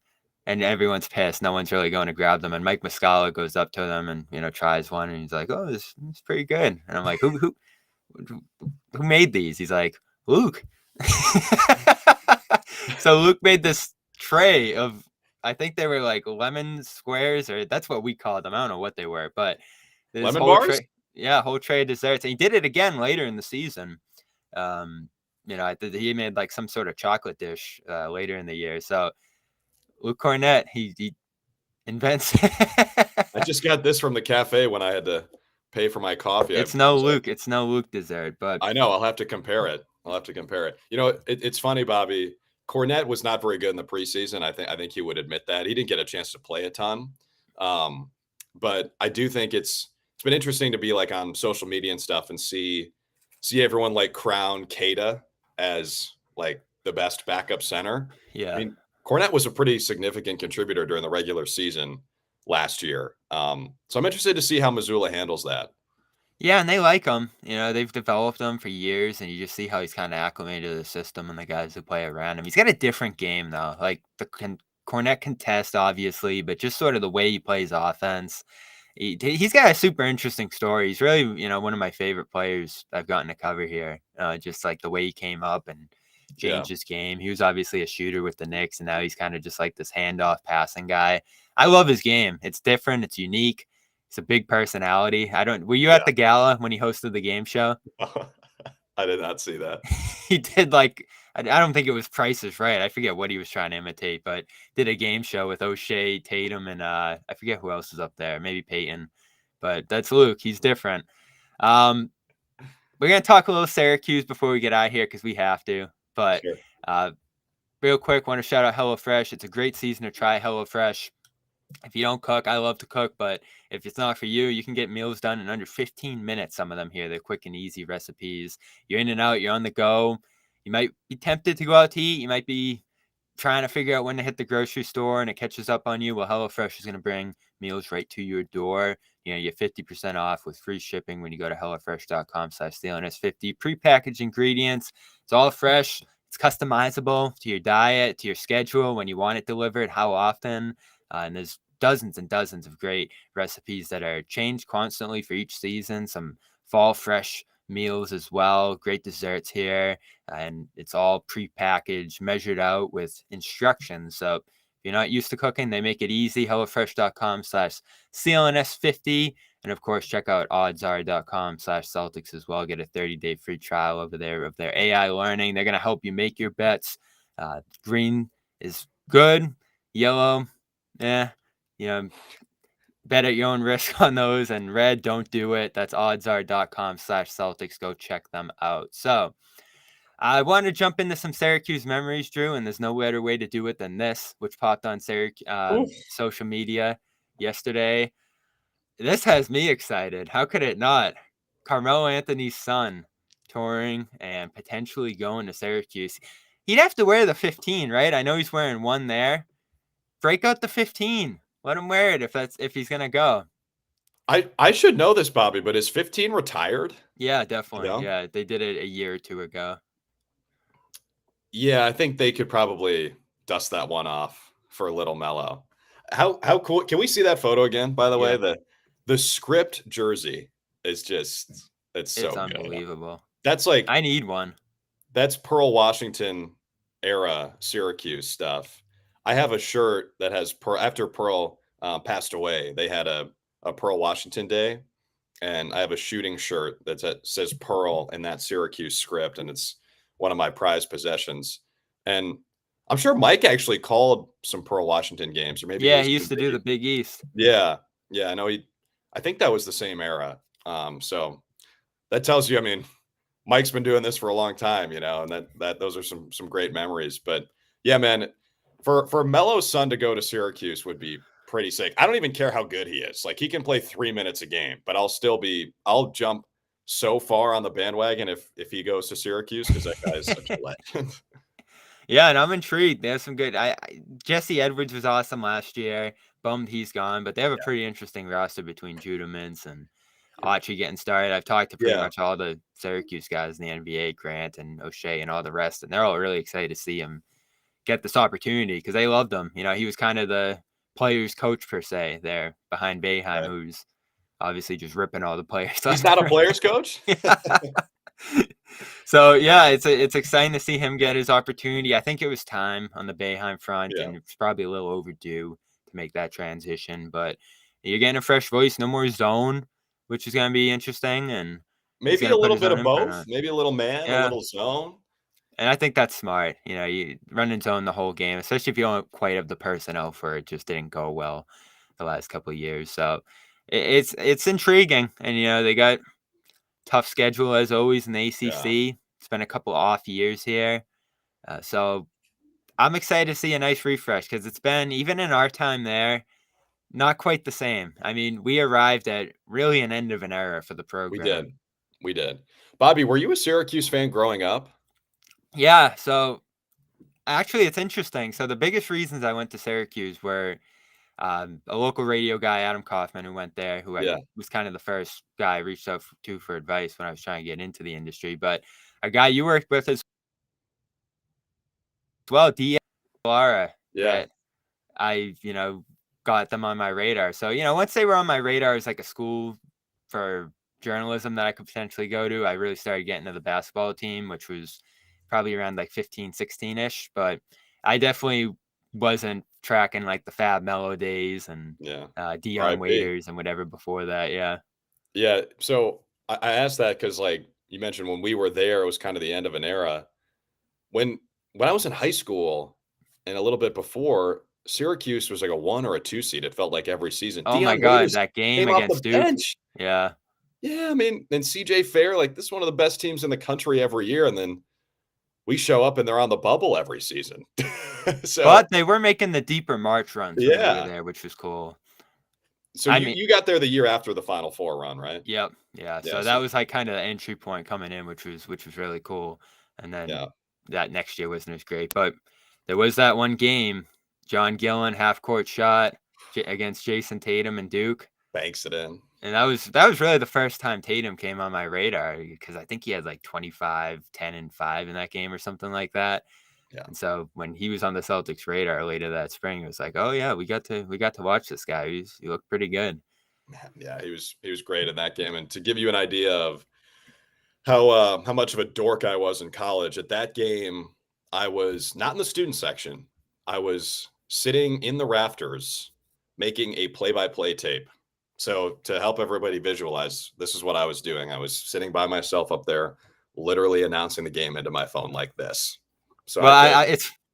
and everyone's pissed. No one's really going to grab them. And Mike Muscala goes up to them and tries one, and he's like, "Oh, this is pretty good." And I'm like, "Who made these?" He's like, "Luke." So Luke made this tray of, I think they were like lemon squares, or that's what we called them. I don't know what they were, but this Lemon whole bars? tray, whole tray of desserts. And he did it again later in the season. He made like some sort of chocolate dish later in the year. So Luke Cornett, he invents. I just got this from the cafe when I had to pay for my coffee. It's no Luke dessert, but I know I'll have to compare it. It's funny, Bobby. Cornett was not very good in the preseason. I think he would admit that. He didn't get a chance to play a ton. But I do think it's been interesting to be like on social media and stuff and see everyone like crown Keita as like the best backup center. Yeah. I mean, Cornett was a pretty significant contributor during the regular season last year. So I'm interested to see how Missoula handles that. Yeah, and they like him. They've developed him for years, and you just see how he's kind of acclimated to the system and the guys who play around him. He's got a different game, though. Like Cornett can test, obviously, but just sort of the way he plays offense. He's got a super interesting story. He's really, one of my favorite players I've gotten to cover here. Just like the way he came up and changed his game. He was obviously a shooter with the Knicks, and now he's kind of just like this handoff passing guy. I love his game. It's different. It's unique. It's a big personality. Were you at the gala when he hosted the game show? I did not see that. He did like, I don't think it was Price is Right. I forget what he was trying to imitate, but did a game show with O'Shea, Tatum, and I forget who else was up there. Maybe Peyton, but that's Luke. He's different. We're going to talk a little Syracuse before we get out of here because we have to. But real quick, want to shout out HelloFresh. It's a great season to try HelloFresh. If you don't cook, I love to cook, but if it's not for you, you can get meals done in under 15 minutes. Some of them here, they're quick and easy recipes. You're in and out, you're on the go. You might be tempted to go out to eat. You might be trying to figure out when to hit the grocery store and it catches up on you. Well, HelloFresh is going to bring meals right to your door. You get 50% off with free shipping when you go to HelloFresh.com/CLNS50. Prepackaged ingredients. It's all fresh. It's customizable to your diet, to your schedule, when you want it delivered, how often. And there's dozens and dozens of great recipes that are changed constantly for each season. Some fall fresh meals as well. Great desserts here. And it's all pre-packaged, measured out with instructions. So if you're not used to cooking, they make it easy. HelloFresh.com/CLNS50. And of course, check out oddsr.com/Celtics as well. Get a 30-day free trial over there of their AI learning. They're going to help you make your bets. Green is good. Yellow, bet at your own risk on those. And red, don't do it. That's oddsr.com/Celtics. Go check them out. So I want to jump into some Syracuse memories, Drew, and there's no better way to do it than this, which popped on social media yesterday. This has me excited. How could it not? Carmelo Anthony's son touring and potentially going to Syracuse. He'd have to wear the 15, right? I know he's wearing one there. Break out the 15. Let him wear it if he's gonna go. I should know this, Bobby, but is 15 retired? Yeah, definitely. Yeah, they did it a year or two ago. Yeah, I think they could probably dust that one off for a little Mellow. How cool? Can we see that photo again? By the way, the script jersey is just it's unbelievable. Good. That's like I need one. That's Pearl Washington era Syracuse stuff. I have a shirt that has after Pearl passed away. They had a Pearl Washington Day, and I have a shooting shirt that says Pearl in that Syracuse script, and it's one of my prized possessions. And I'm sure Mike actually called some Pearl Washington games, or maybe he used to do the Big East. Yeah, I know I think that was the same era. So that tells you, I mean, Mike's been doing this for a long time, and that those are some great memories. But yeah, man, for Melo's son to go to Syracuse would be pretty sick. I don't even care how good he is. Like, he can play 3 minutes a game, but I'll jump so far on the bandwagon if he goes to Syracuse, because that guy is such a legend. Yeah, and I'm intrigued. They have some good. Jesse Edwards was awesome last year. Bummed he's gone, but they have a pretty interesting roster between Judah Mintz and Autry getting started. I've talked to pretty much all the Syracuse guys in the NBA, Grant and O'Shea and all the rest, and they're all really excited to see him get this opportunity because they loved him. You know, he was kind of the players' coach per se there behind Boeheim, who's obviously just ripping all the players. He's not a players' coach. So yeah, it's exciting to see him get his opportunity. I think it was time on the Boeheim front, and it's probably a little overdue to make that transition. But you're getting a fresh voice, no more zone, which is going to be interesting, and maybe a little bit of both. Maybe a little man, a little zone. And I think that's smart. You know, you run in zone the whole game, especially if you don't quite have the personnel for it. Just didn't go well the last couple of years. So it's intriguing, and you know they got tough schedule as always in the ACC. It's been a couple off years here. So I'm excited to see a nice refresh because it's been, even in our time there, not quite the same. I mean, we arrived at really an end of an era for the program. We did. Bobby, were you a Syracuse fan growing up? Yeah. So actually, it's interesting. So the biggest reasons I went to Syracuse were a local radio guy, Adam Kaufman, who went there, who was kind of the first guy I reached out to for advice when I was trying to get into the industry. But a guy you worked with as well, D. Lara, that I, got them on my radar. So, once they were on my radar as like a school for journalism that I could potentially go to, I really started getting to the basketball team, which was probably around like 15, 16-ish. But I definitely wasn't tracking like the Fab Mello days and Dion Waiters and whatever before that. Yeah. So I asked that because, like you mentioned, when we were there, it was kind of the end of an era. When I was in high school and a little bit before, Syracuse was like a 1 or a 2 seed. It felt like every season. Oh my God, that game against Duke. Bench. Yeah. I mean, and CJ Fair, like, this is one of the best teams in the country every year, and then we show up and they're on the bubble every season. But they were making the deeper March runs when they were there, which was cool. So you got there the year after the Final Four run, right? Yep. Yeah. So that was like kind of the entry point coming in, which was really cool. And then that next year wasn't as great. But there was that one game, John Gillen half-court shot against Jason Tatum and Duke. Banks it in. And that was really the first time Tatum came on my radar, because I think he had like 25, 10, and 5 in that game or something like that. Yeah. And so when he was on the Celtics radar later that spring, it was like, oh yeah, we got to watch this guy. He looked pretty good. Yeah, he was great in that game. And to give you an idea of how much of a dork I was in college, at that game, I was not in the student section. I was sitting in the rafters making a play-by-play tape. So to help everybody visualize, this is what I was doing. I was sitting by myself up there, literally announcing the game into my phone like this. So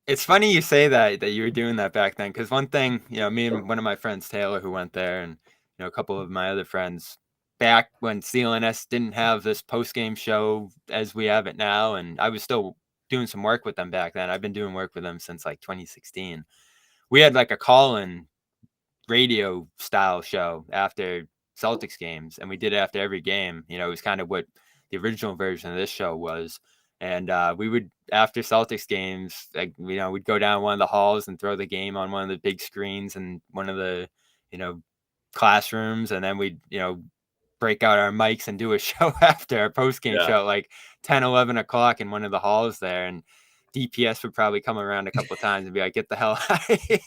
it's funny you say that you were doing that back then, because one thing, me and one of my friends, Taylor, who went there, and a couple of my other friends, back when CLNS didn't have this post-game show as we have it now, and I was still doing some work with them back then. I've been doing work with them since like 2016. We had like a call-in radio style show after Celtics games, and we did it after every game. It was kind of what the original version of this show was. And we would, after Celtics games, like, we'd go down one of the halls and throw the game on one of the big screens in one of the, classrooms. And then we'd, break out our mics and do a show after our post-game show, like 10, 11 o'clock in one of the halls there. And DPS would probably come around a couple of times and be like, get the hell out of here.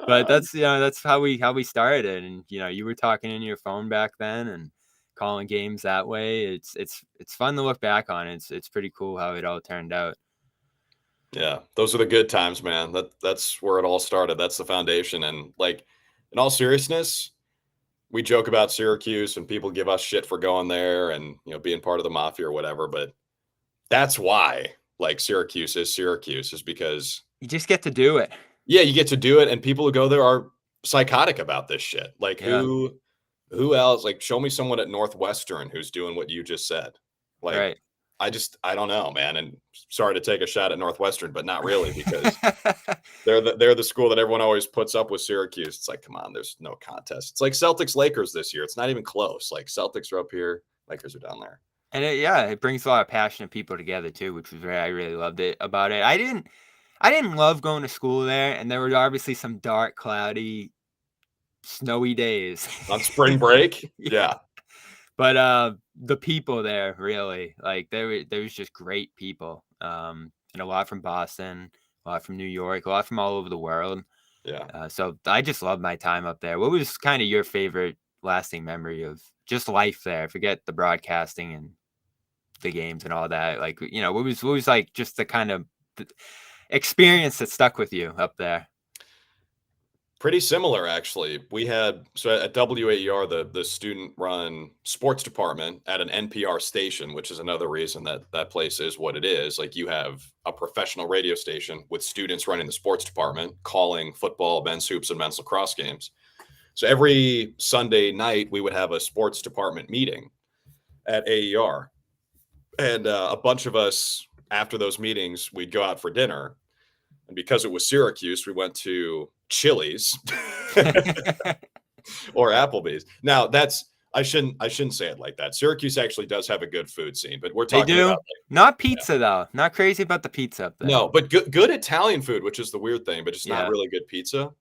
But that's how we started. And, you were talking in your phone back then and calling games that way. It's fun to look back on. It's pretty cool how it all turned out. Yeah, those are the good times, man. That's where it all started. That's the foundation. And, like, in all seriousness, we joke about Syracuse and people give us shit for going there and, being part of the mafia or whatever. But that's why, like, Syracuse is because you just get to do it. Yeah, you get to do it. And people who go there are psychotic about this shit. Like, who else? Like, show me someone at Northwestern who's doing what you just said. Like, right. I don't know, man. And sorry to take a shot at Northwestern, but not really, because they're the school that everyone always puts up with Syracuse. It's like, come on, there's no contest. It's like Celtics Lakers this year. It's not even close. Like Celtics are up here, Lakers are down there. And it brings a lot of passionate people together too, which was I really loved it about it. I didn't love going to school there, and there were obviously some dark, cloudy, snowy days On spring break. Yeah. But the people there really, like, there was just great people, and a lot from Boston, a lot from New York, a lot from all over the world. Yeah. So I just loved my time up there. What was kind of your favorite lasting memory of just life there? Forget the broadcasting and the games and all that. Like, what was like just the kind of experience that stuck with you up there? Pretty similar, actually. We had, so at WAER, the student run sports department at an NPR station, which is another reason that place is what it is. Like, you have a professional radio station with students running the sports department, calling football, men's hoops, and men's lacrosse games. So every Sunday night, we would have a sports department meeting at AER. And a bunch of us, after those meetings, we'd go out for dinner. And because it was Syracuse, we went to Chili's or Applebee's. Now, I shouldn't say it like that. Syracuse actually does have a good food scene, but we're talking about not pizza though. Not crazy about the pizza up there. No, but good Italian food, which is the weird thing, but just not really good pizza.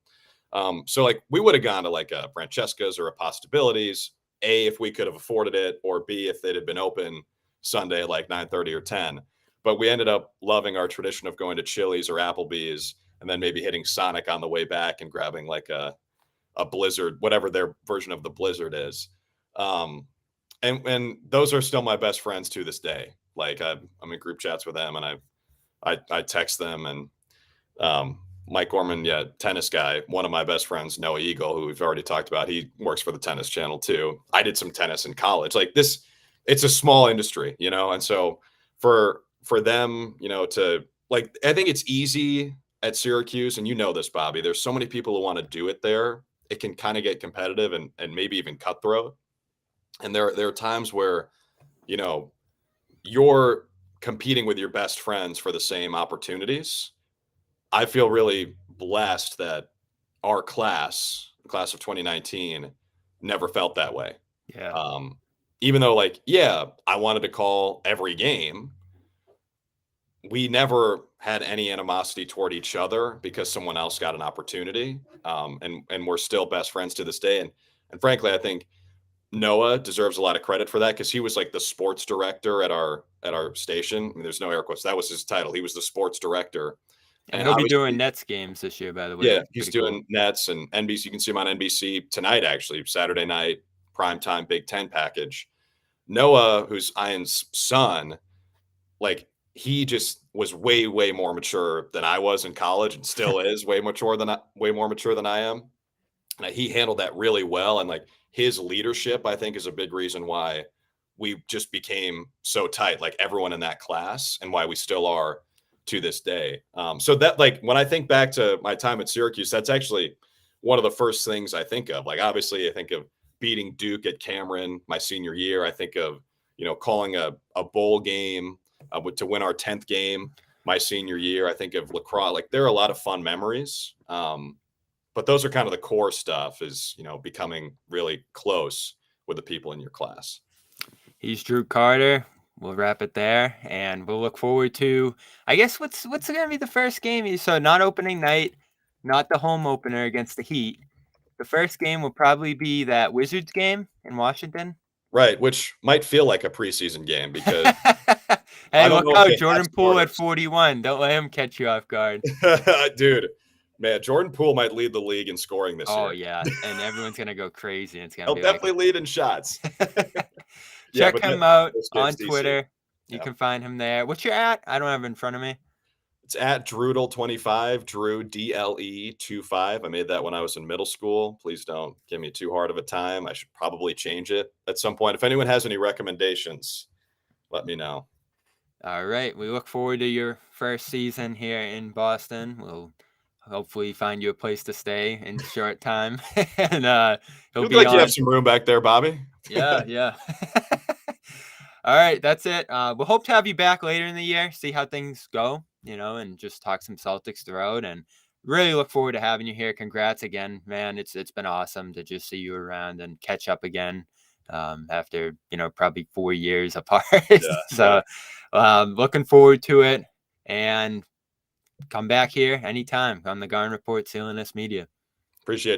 So like we would have gone to like a Francesca's or a Postabilities, A, if we could have afforded it, or B, if they'd have been open Sunday at like 9:30 or 10. But we ended up loving our tradition of going to Chili's or Applebee's, and then maybe hitting Sonic on the way back and grabbing like a Blizzard, whatever their version of the Blizzard is. And those are still my best friends to this day. Like I'm in group chats with them, and I text them. And Mike Gorman, tennis guy, one of my best friends, Noah Eagle, who we've already talked about, he works for the Tennis Channel too. I did some tennis in college. Like this, it's a small industry, and so for them, to like, I think it's easy at Syracuse, and this, Bobby, there's so many people who want to do it there. It can kind of get competitive and maybe even cutthroat. And there are times where, you're competing with your best friends for the same opportunities. I feel really blessed that our class, the class of 2019, never felt that way. Yeah. Even though, like, I wanted to call every game, we never had any animosity toward each other because someone else got an opportunity. And we're still best friends to this day. And frankly, I think Noah deserves a lot of credit for that, because he was like the sports director at our station. I mean, there's no air quotes. That was his title. He was the sports director. And he'll be doing Nets games this year, by the way. Yeah, he's doing Nets and NBC. You can see him on NBC tonight, actually, Saturday night, primetime Big Ten package. Noah, who's Ian's son, like, he just was way, way more mature than I was in college, and still is way more mature than I am. And he handled that really well. And like his leadership, I think, is a big reason why we just became so tight, like everyone in that class, and why we still are to this day. So that, like, when I think back to my time at Syracuse, that's actually one of the first things I think of. Like, obviously I think of beating Duke at Cameron my senior year. I think of, calling a bowl game to win our 10th game my senior year. I think of lacrosse. Like, there are a lot of fun memories. But those are kind of the core stuff, is, becoming really close with the people in your class. He's Drew Carter. We'll wrap it there, and we'll look forward to, I guess, what's going to be the first game. So not opening night, not the home opener against the Heat. The first game will probably be that Wizards game in Washington. Right, which might feel like a preseason game, because hey, look out, Jordan Poole at 41. Don't let him catch you off guard. Dude, man, Jordan Poole might lead the league in scoring this year. Oh, yeah, and everyone's going to go crazy. And He'll definitely lead in shots. Check him out on Twitter. You can find him there. What's your @? I don't have it in front of me. It's @Drudel25, Drew DLE25. I made that when I was in middle school. Please don't give me too hard of a time. I should probably change it at some point. If anyone has any recommendations, let me know. All right. We look forward to your first season here in Boston. We'll hopefully find you a place to stay in short time. And he'll be like, you have some room back there, Bobby. Yeah. All right, that's it. We'll hope to have you back later in the year, see how things go, and just talk some Celtics throughout. And really look forward to having you here. Congrats again, man. It's been awesome to just see you around and catch up again after probably 4 years apart. So looking forward to it, and come back here anytime on the Garden Report, CLNS Media. Appreciate it.